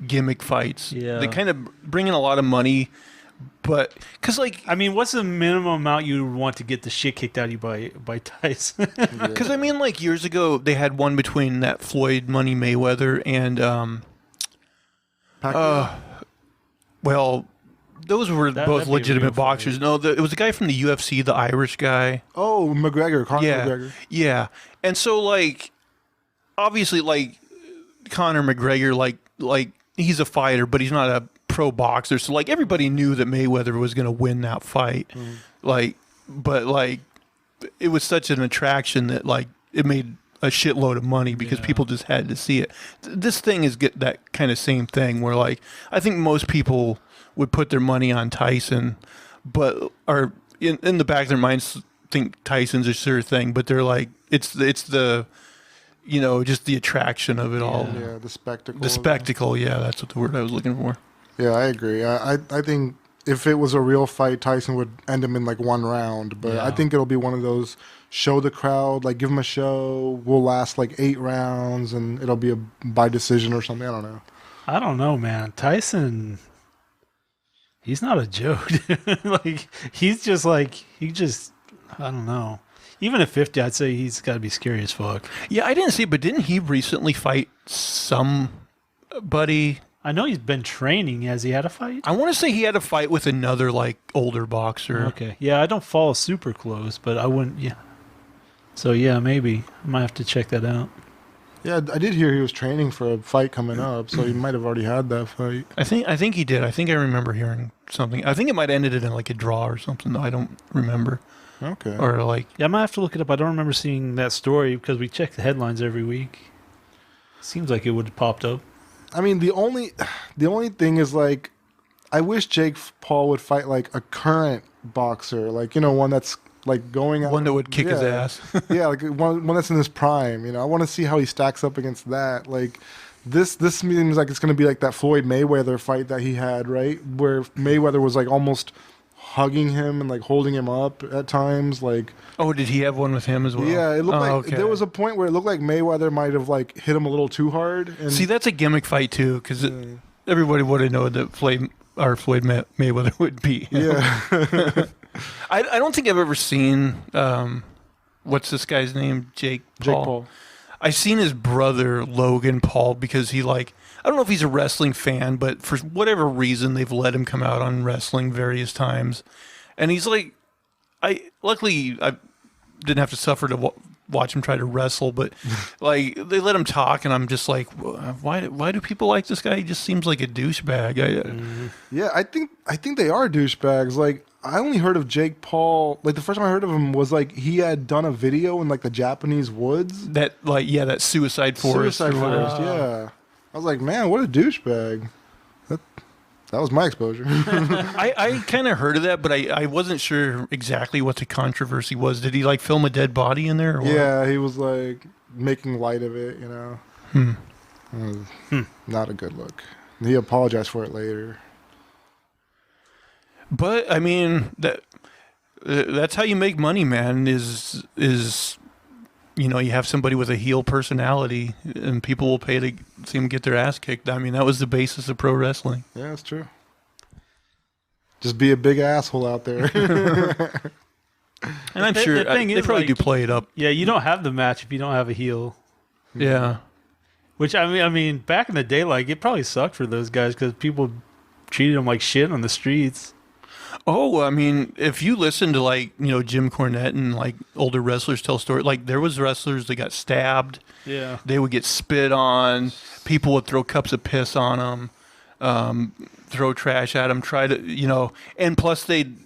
gimmick fights. Yeah, they kind of bring in a lot of money. But, because, I mean, what's the minimum amount you want to get the shit kicked out of you by Tyson? Because, I mean, years ago, they had one between that Floyd Money Mayweather and, well, those were both legitimate boxers. No, it was the guy from the UFC, the Irish guy. Oh, McGregor, Conor McGregor. Yeah. And so, obviously, Conor McGregor, he's a fighter, but he's not a pro boxer, so everybody knew that Mayweather was going to win that fight. But it was such an attraction that it made a shitload of money because people just had to see it. This thing is that kind of same thing where I think most people would put their money on Tyson, but are in the back of their minds think Tyson's a sure thing, but they're it's the just the attraction of it all. Yeah, the spectacle. The spectacle, yeah, that's what the word I was looking for. Yeah, I agree. I think if it was a real fight, Tyson would end him in one round. But I think it'll be one of those show the crowd, give him a show. Will last 8 rounds, and it'll be by decision or something. I don't know. I don't know, man. Tyson, he's not a joke. He's just I don't know. Even at 50, I'd say he's got to be scary as fuck. Yeah, I didn't see it, but didn't he recently fight somebody? I know he's been training. Has he had a fight? I want to say he had a fight with another older boxer. Okay. Yeah, I don't follow super close, but I wouldn't. Yeah. So yeah, maybe I might have to check that out. Yeah, I did hear he was training for a fight coming up, so he might have already had that fight. I think he did. I think I remember hearing something. I think it might have ended in a draw or something. Though I don't remember. Okay. Or yeah, I might have to look it up. I don't remember seeing that story because we check the headlines every week. Seems like it would have popped up. I mean, the only thing is I wish Jake Paul would fight a current boxer, one that's going out. One that would kick his ass. Yeah, one that's in his prime. I want to see how he stacks up against that. This seems like it's going to be like that Floyd Mayweather fight that he had, right? Where Mayweather was like almost hugging him and like holding him up at times. Like, Oh, did he have one with him as well? yeah, it looked like okay. there was a point where it looked like Mayweather might have like hit him a little too hard. And See, that's a gimmick fight too, because everybody would have known that Floyd Mayweather would beat him. yeah, I don't think I've ever seen what's this guy's name? Jake Paul. I've seen his brother Logan Paul because he I don't know if he's a wrestling fan, but for whatever reason they've let him come out on wrestling various times, and he's luckily I didn't have to suffer to watch him try to wrestle, but they let him talk, and I'm just like, why do people like this guy? He just seems like a douchebag. yeah. I think they are douchebags. Like, I only heard of Jake Paul. Like, the first time I heard of him was like he had done a video in like the Japanese woods. That suicide forest. Suicide forest. Yeah. I was like, man, what a douchebag. That was my exposure. I kind of heard of that, but I wasn't sure exactly what the controversy was. Did he film a dead body in there? Or Yeah, he was like making light of it, you know. It was not a good look. He apologized for it later. But I mean that's how you make money, man. Is you have somebody with a heel personality, and people will pay to see him get their ass kicked. I mean, that was the basis of pro wrestling. Yeah, that's true. Just be a big asshole out there. And I'm sure they probably do play it up. Yeah, you don't have the match if you don't have a heel. Yeah. Which I mean, back in the day, it probably sucked for those guys because people treated them like shit on the streets. Oh, I mean, if you listen to Jim Cornette and older wrestlers tell stories, there was wrestlers that got stabbed. Yeah. They would get spit on. People would throw cups of piss on them, throw trash at them, try to, and plus they'd,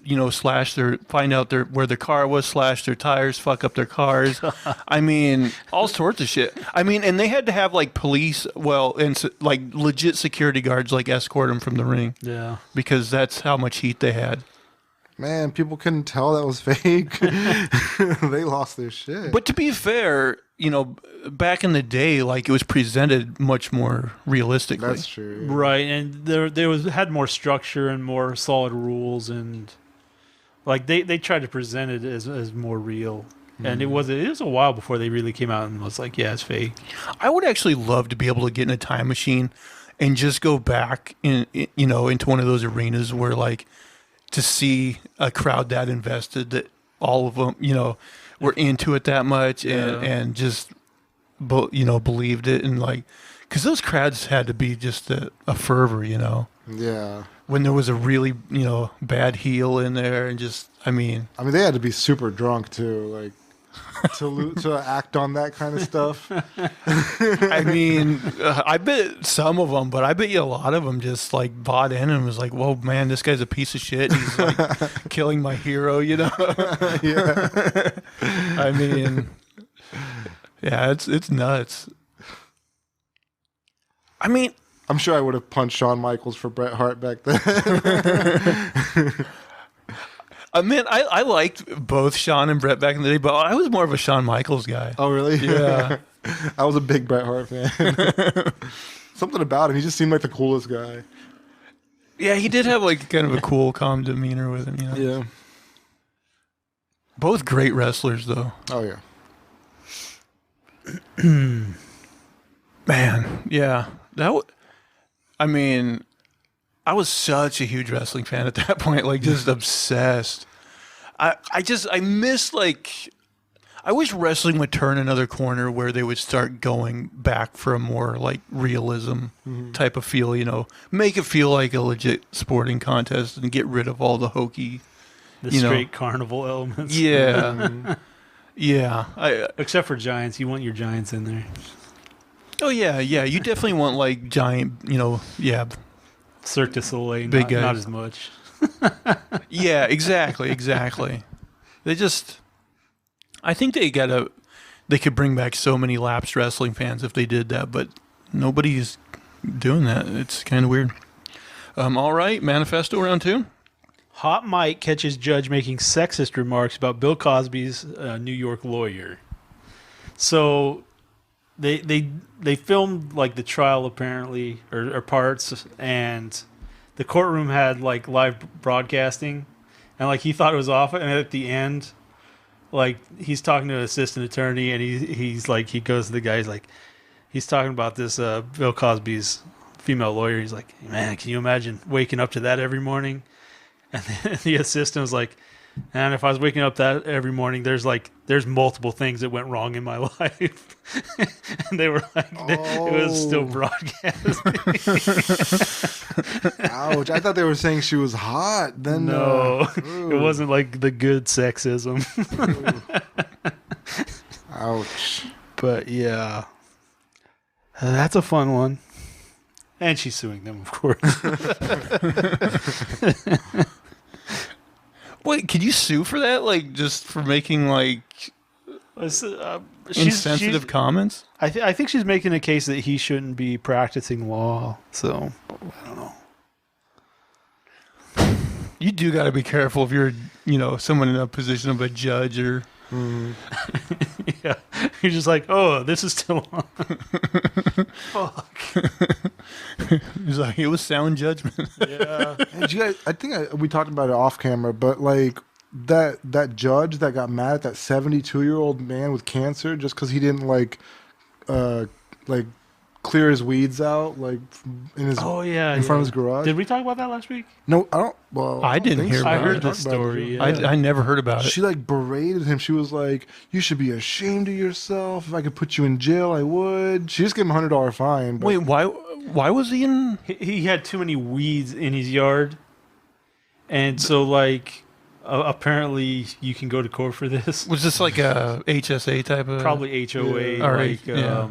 find out where their car was, slash their tires, fuck up their cars. I mean, all sorts of shit. I mean, and they had to have police, and legit security guards escort them from the ring. Yeah. Because that's how much heat they had. Man, people couldn't tell that was fake. They lost their shit. But to be fair, back in the day, it was presented much more realistically. That's true. Yeah. Right, and there had more structure and more solid rules, and they tried to present it as more real. And it was a while before they really came out and was like, yeah, it's fake. I would actually love to be able to get in a time machine and just go back into one of those arenas where to see a crowd that invested, that all of them, were into it that much and just, believed it. And because those crowds had to be just a fervor, Yeah. when there was a really, bad heel in there and just, I mean, they had to be super drunk too, to act on that kind of stuff. I mean, I bet some of them, but I bet you a lot of them just bought in and was like, "Whoa, man, this guy's a piece of shit. He's killing my hero," Yeah. I mean, yeah, it's nuts. I mean, I'm sure I would have punched Shawn Michaels for Bret Hart back then. I mean, I liked both Shawn and Bret back in the day, but I was more of a Shawn Michaels guy. Oh, really? Yeah. I was a big Bret Hart fan. Something about him. He just seemed like the coolest guy. Yeah, he did have kind of a cool, calm demeanor with him. Yeah. Both great wrestlers, though. Oh, yeah. Man, yeah. I mean, I was such a huge wrestling fan at that point, just obsessed. I miss I wish wrestling would turn another corner where they would start going back for a more realism type of feel, make it feel like a legit sporting contest and get rid of all the hokey, straight carnival elements. Yeah. Yeah. Except for Giants. You want your Giants in there. Oh, yeah. You definitely want giant, Cirque du Soleil, big guys. Not as much. Yeah, exactly. They just, I think they could bring back so many lapsed wrestling fans if they did that, but nobody's doing that. It's kind of weird. All right, Manifesto round 2. Hot Mike catches judge making sexist remarks about Bill Cosby's New York lawyer. So they filmed like the trial apparently or parts, and the courtroom had like live broadcasting, and like he thought it was off, and at the end, like he's talking to an assistant attorney, and he's like he goes to the guy, he's talking about this Bill Cosby's female lawyer. He's like, man, can you imagine waking up to that every morning? And then the assistant was like, and if I was waking up that every morning, there's multiple things that went wrong in my life. And they were like, it was still broadcasting. Ouch. I thought they were saying she was hot. Then no, it wasn't like the good sexism. Ouch. But yeah, that's a fun one. And she's suing them, of course. Wait, could you sue for that? Like, just for making, like, insensitive comments? I think she's making a case that he shouldn't be practicing law. So, I don't know. You do got to be careful if you're, someone in a position of a judge or... Yeah. You're just like, oh, this is still on. Fuck. He's like, it was sound judgment. Yeah. Hey, you guys, I think we talked about it off camera, but like that judge that got mad at that 72-year-old man with cancer just because he didn't like clear his weeds out in his in front of his garage. Did we talk about that last week? No, I don't. Well, I didn't think hear so. about I heard it. the story. Yeah. I never heard about it. She like berated him. She was like, "You should be ashamed of yourself. If I could put you in jail, I would." She just gave him $100 fine. But Wait, why was he in... He had too many weeds in his yard, and so like apparently you can go to court for this. Was this like a HSA type of... Probably HOA. Yeah. Or Like, yeah.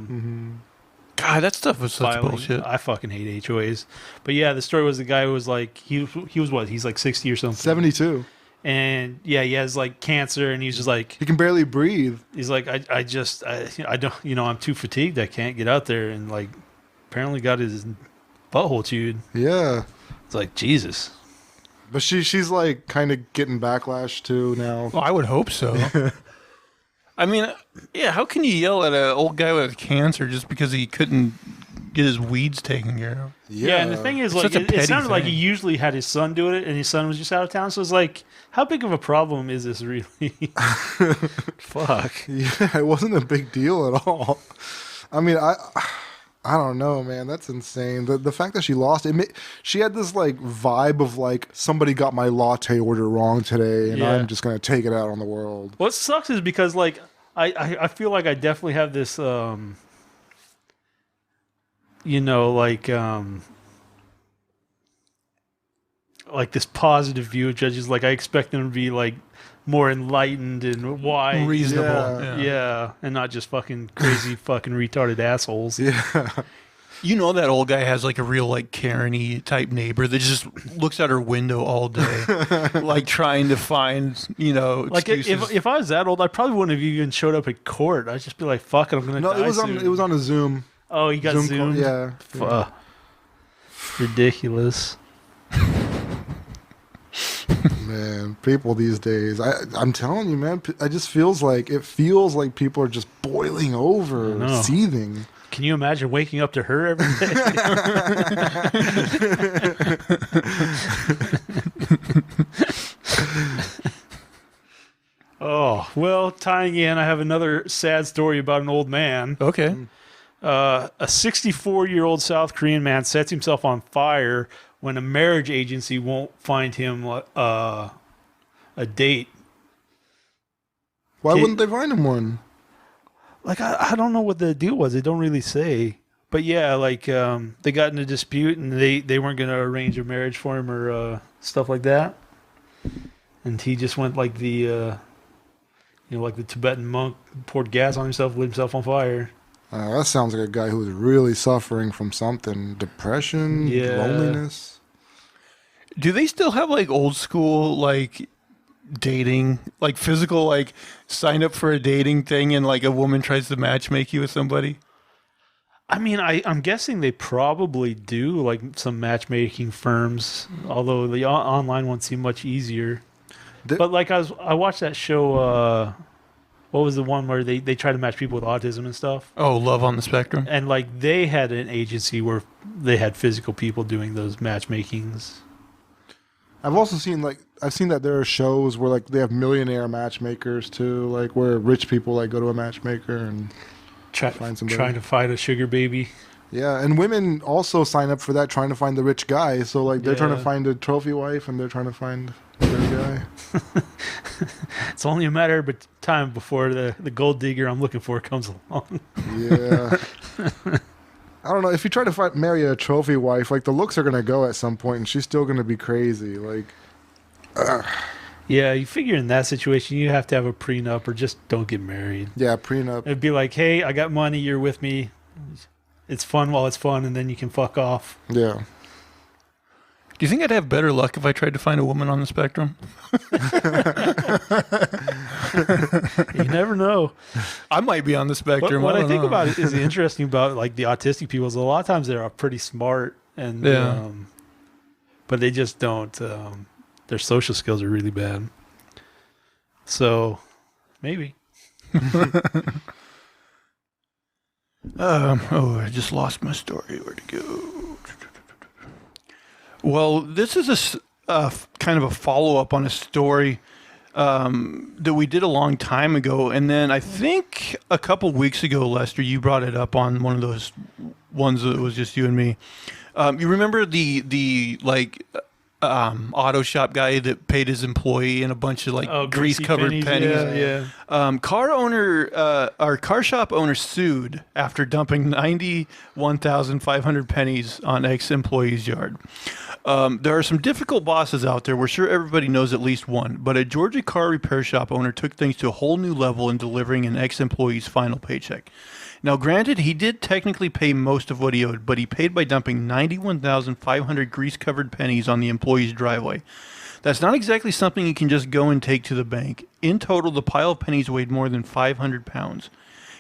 God, that stuff was such filing. bullshit. I fucking hate HOAs. But yeah, the story was the guy who was like he was what? He's like 60 or something. 72. And yeah, he has like cancer, and he's just like He can barely breathe. he's like I don't I'm too fatigued. I can't get out there, and like apparently got his butthole chewed. Yeah. It's like Jesus. But she's like kind of getting backlash too now. Well, I would hope so. I mean, yeah, how can you yell at an old guy with cancer just because he couldn't get his weeds taken care of? Yeah, and the thing is, It's like, such a it petty sounded like he thing. usually had his son do it, and his son was just out of town. So it's like, how big of a problem is this really? Fuck. Yeah, it wasn't a big deal at all. I mean, I don't know, man. That's insane. The fact that she lost it, she had this like vibe of like somebody got my latte order wrong today, and Yeah. I'm just gonna take it out on the world. What sucks is because like I feel like I definitely have this like this positive view of judges. Like I expect them to be like more enlightened and wise. Reasonable. Yeah, and not just fucking crazy fucking retarded assholes. Yeah, You know that old guy has like a real like Karen-y type neighbor that just looks out her window all day, like trying to find, Like excuses. if I was that old, I probably wouldn't have even showed up at court. I'd just be like, "Fuck it, I'm gonna." no, die it was soon. on a Zoom. Oh, you got Zoom zoomed. call. Yeah. Fuck. Ridiculous. Man, people these days, I'm telling you, man, it feels like people are just boiling over, I know. seething. Can you imagine waking up to her every day? Oh, well, tying in, I have another sad story about an old man. Okay. A 64-year-old South Korean man sets himself on fire when a marriage agency won't find him a date. Why Kid- wouldn't they find him one? Like, I don't know what the deal was. They don't really say. But yeah, like, they got in a dispute and they weren't going to arrange a marriage for him or stuff like that. And he just went like the, like the Tibetan monk, poured gas on himself, lit himself on fire. That sounds like a guy who was really suffering from something. Depression, Yeah. loneliness. Do they still have like old school like dating, like physical, like sign up for a dating thing and like a woman tries to matchmake you with somebody? I mean, I'm guessing they probably do, like some matchmaking firms, although the online ones seem much easier. The- But like I watched that show what was the one where they try to match people with autism and stuff? Oh, Love on the Spectrum. And like they had an agency where they had physical people doing those matchmakings. I've also seen I've seen that there are shows where like they have millionaire matchmakers too, like where rich people like go to a matchmaker and find somebody. Trying to find a sugar baby. Yeah, and women also sign up for that, trying to find the rich guy. So like they're trying to find a trophy wife, and they're trying to find the guy. It's only a matter of time before the gold digger I'm looking for comes along. Yeah. I don't know. If you try to marry a trophy wife, like the looks are gonna go at some point, and she's still gonna be crazy. Like, yeah, you figure in that situation you have to have a prenup or just don't get married. Yeah, prenup. It'd be like, hey, I got money, you're with me. It's fun while it's fun, and then you can fuck off. Yeah. Do you think I'd have better luck if I tried to find a woman on the spectrum? You never know. I might be on the spectrum. What I don't think know. about it is interesting about like the autistic people is a lot of times they're pretty smart and but they just don't. Their social skills are really bad. So maybe. I just lost my story. Where'd it go? Well, this is kind of a follow-up on a story that we did a long time ago. And then I think a couple weeks ago, Lester, you brought it up on one of those ones that was just you and me. You remember the auto shop guy that paid his employee in a bunch of grease-covered pennies? Yeah. Car shop owner sued after dumping 91,500 pennies on ex-employee's yard. There are some difficult bosses out there. We're sure everybody knows at least one. But a Georgia car repair shop owner took things to a whole new level in delivering an ex-employee's final paycheck. Now, granted, he did technically pay most of what he owed, but he paid by dumping 91,500 grease-covered pennies on the employee's driveway. That's not exactly something you can just go and take to the bank. In total, the pile of pennies weighed more than 500 pounds.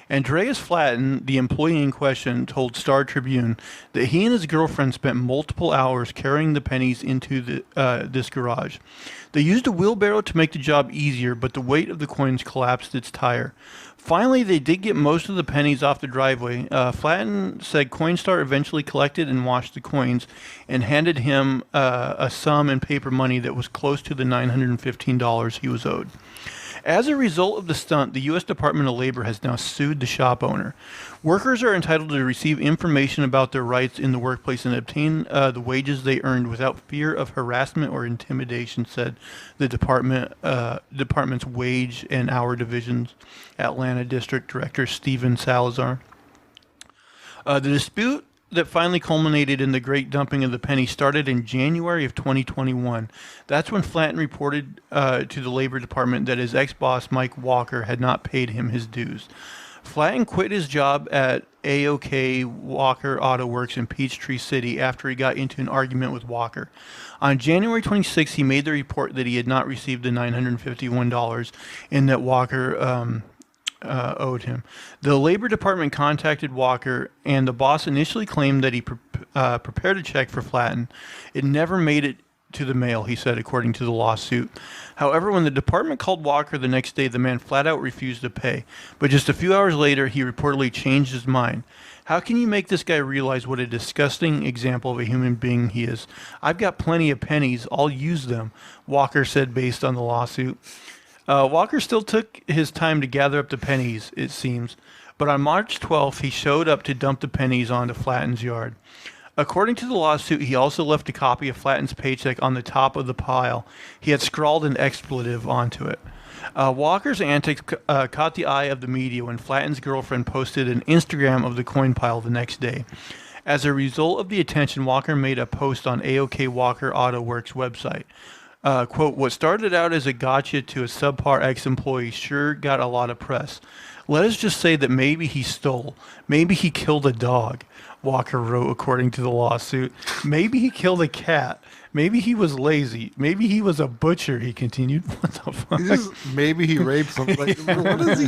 Andreas Flatten, the employee in question, told Star Tribune that he and his girlfriend spent multiple hours carrying the pennies into this garage. They used a wheelbarrow to make the job easier, but the weight of the coins collapsed its tire. Finally, they did get most of the pennies off the driveway. Flatten said Coinstar eventually collected and washed the coins and handed him a sum in paper money that was close to the $915 he was owed. As a result of the stunt, the U.S. Department of Labor has now sued the shop owner. Workers are entitled to receive information about their rights in the workplace and obtain the wages they earned without fear of harassment or intimidation, said the department's Wage and Hour Division's Atlanta District Director Stephen Salazar. The dispute that finally culminated in the great dumping of the penny started in January of 2021. That's when Flatten reported to the Labor Department that his ex-boss, Mike Walker, had not paid him his dues. Flatten quit his job at AOK Walker Auto Works in Peachtree City after he got into an argument with Walker. On January 26, he made the report that he had not received the $951 and that Walker owed him. The Labor Department contacted Walker, and the boss initially claimed that he prepared a check for Flatten. It never made it to the mail, he said, according to the lawsuit. However, when the department called Walker the next day, the man flat out refused to pay. But just a few hours later, he reportedly changed his mind. How can you make this guy realize what a disgusting example of a human being he is? I've got plenty of pennies. I'll use them, Walker said based on the lawsuit. Walker still took his time to gather up the pennies, it seems, but on March 12th, he showed up to dump the pennies onto Flatten's yard. According to the lawsuit, he also left a copy of Flatten's paycheck on the top of the pile. He had scrawled an expletive onto it. Walker's antics caught the eye of the media when Flatten's girlfriend posted an Instagram of the coin pile the next day. As a result of the attention, Walker made a post on AOK Walker Auto Works website. Quote, what started out as a gotcha to a subpar ex-employee sure got a lot of press. Let us just say that maybe he stole. Maybe he killed a dog. Walker wrote, according to the lawsuit. Maybe he killed a cat. Maybe he was lazy. Maybe he was a butcher, he continued. What the fuck? Maybe he raped something. Like, what is he?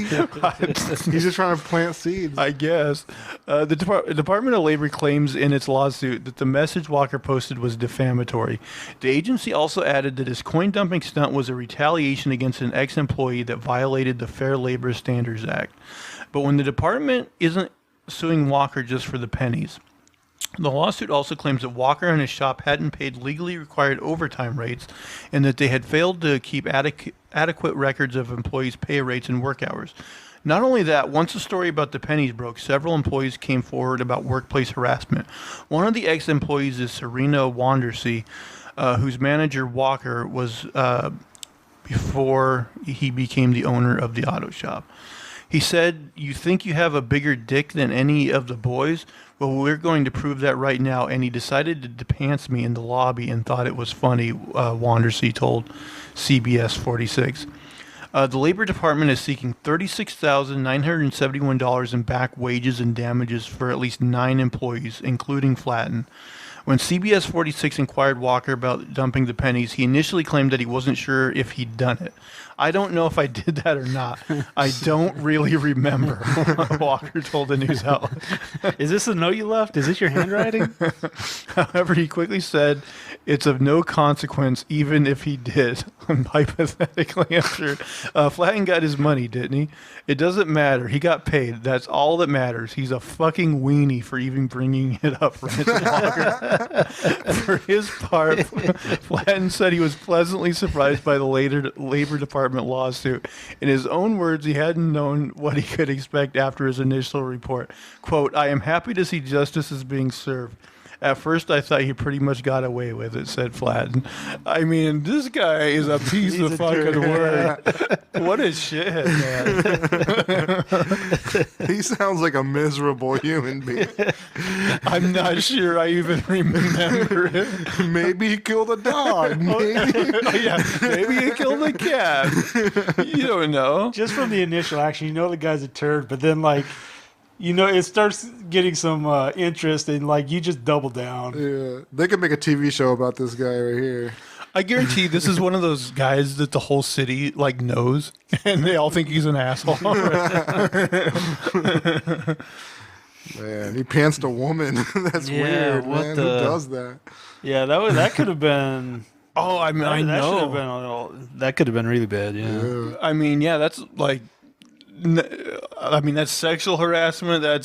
He's just trying to plant seeds. I guess. The Department of Labor claims in its lawsuit that the message Walker posted was defamatory. The agency also added that his coin dumping stunt was a retaliation against an ex-employee that violated the Fair Labor Standards Act. But when the department isn't suing Walker just for the pennies, the lawsuit also claims that Walker and his shop hadn't paid legally required overtime rates and that they had failed to keep adequate records of employees' pay rates and work hours. Not only that, once the story about the pennies broke, several employees came forward about workplace harassment. One of the ex-employees is Serena Wandersea, whose manager Walker was before he became the owner of the auto shop. He said, "You think you have a bigger dick than any of the boys? Well, we're going to prove that right now." And he decided to depants me in the lobby and thought it was funny, Wandersea told CBS 46. The Labor Department is seeking $36,971 in back wages and damages for at least 9 employees, including Flatten. When CBS 46 inquired Walker about dumping the pennies, he initially claimed that he wasn't sure if he'd done it. "I don't know if I did that or not. I don't really remember," Walker told the news outlet. Is this a note you left? Is this your handwriting? However, he quickly said it's of no consequence even if he did. Hypothetically, I'm sure. Flatten got his money, didn't he? It doesn't matter. He got paid. That's all that matters. He's a fucking weenie for even bringing it up, ranted Walker. For his part, Flatten said he was pleasantly surprised by the Labor Department lawsuit. In his own words, he hadn't known what he could expect after his initial report. Quote, "I am happy to see justice is being served. At first, I thought he pretty much got away with it," said Flatten. I mean, this guy is a piece of fucking work. What a shithead, man. He sounds like a miserable human being. I'm not sure I even remember it. Maybe he killed a dog. Maybe. Yeah, maybe he killed a cat. You don't know. Just from the initial action, you know the guy's a turd, but then, like, you know, it starts getting some interest, and, like, you just double down. Yeah, they could make a TV show about this guy right here. I guarantee this is one of those guys that the whole city, like, knows, and they all think he's an asshole. Man, he pantsed a woman. That's weird, man. Who does that? Yeah, that could have been. Oh, I mean, I know. That could have been really bad, yeah. I mean, yeah, that's like, I mean, that's sexual harassment. I'm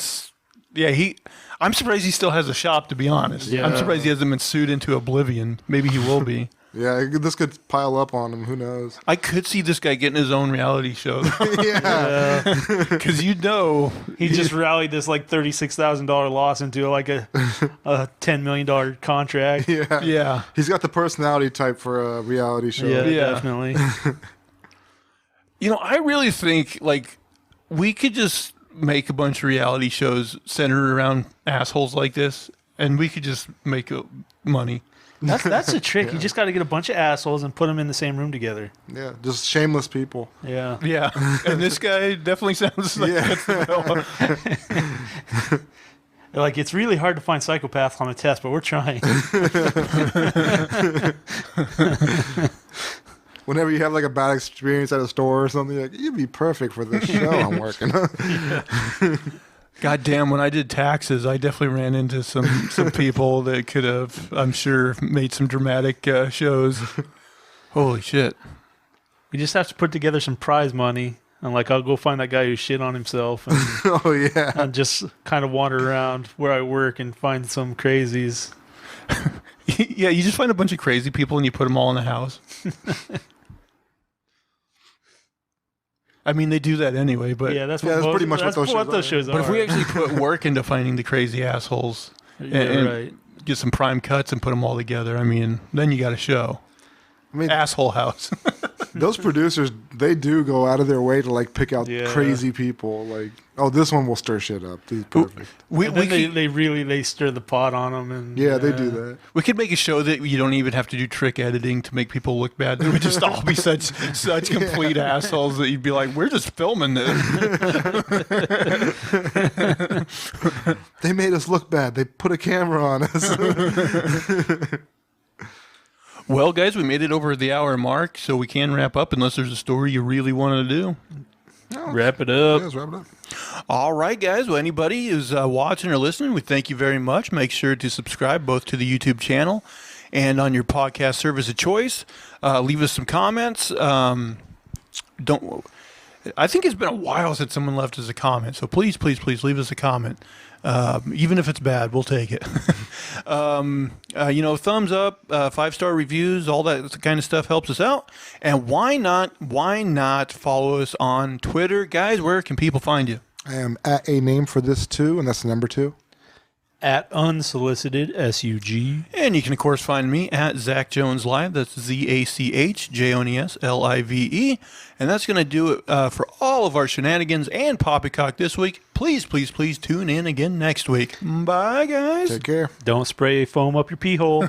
surprised he still has a shop, to be honest. Yeah. I'm surprised he hasn't been sued into oblivion. Maybe he will be. Yeah, this could pile up on him. Who knows? I could see this guy getting his own reality show. Yeah. Because he just rallied this like $36,000 loss into like a $10 million contract. Yeah. Yeah. He's got the personality type for a reality show. Yeah, definitely. You know, I really think like we could just make a bunch of reality shows centered around assholes like this, and we could just make money. That's the trick. You just got to get a bunch of assholes and put them in the same room together. Yeah, just shameless people. Yeah. Yeah. And this guy definitely sounds like that's the Like, it's really hard to find psychopaths on a test, but we're trying. Whenever you have like a bad experience at a store or something, you're like, you'd be perfect for this show I'm working on. God damn, when I did taxes, I definitely ran into some people that could have, I'm sure, made some dramatic shows. Holy shit. We just have to put together some prize money. And, like, I'll go find that guy who shit on himself. And, oh, yeah. and just kind of wander around where I work and find some crazies. Yeah, you just find a bunch of crazy people and you put them all in the house. I mean, they do that anyway, but yeah, that's pretty much what those shows are. But if we actually put work into finding the crazy assholes and right. get some prime cuts and put them all together, I mean, then you got a show. I mean, Asshole House. those producers, They do go out of their way to like pick out Yeah. crazy people. Like, oh, this one will stir shit up. This is perfect. And then they stir the pot on them, and Yeah, they do that. We could make a show that you don't even have to do trick editing to make people look bad. It would just all be such complete assholes that you'd be like, we're just filming this. They made us look bad. They put a camera on us. Well, guys, we made it over the hour mark, so we can wrap up unless there's a story you really want to do. wrap it up. Let's wrap it up. All right, guys. Well, anybody who's watching or listening, we thank you very much. Make sure to subscribe both to the YouTube channel and on your podcast service of choice. Leave us some comments. I think it's been a while since someone left us a comment, so please, please, please leave us a comment. Even if it's bad, we'll take it. Thumbs up, 5-star reviews, all that kind of stuff helps us out. And why not follow us on Twitter? Guys, where can people find you? I am at a name for this too, and that's the number 2. At unsolicited SUG. And you can, of course, find me at Zach Jones Live. That's ZachJonesLive. And that's going to do it for all of our shenanigans and poppycock this week. Please, please, please tune in again next week. Bye, guys. Take care. Don't spray foam up your pee hole.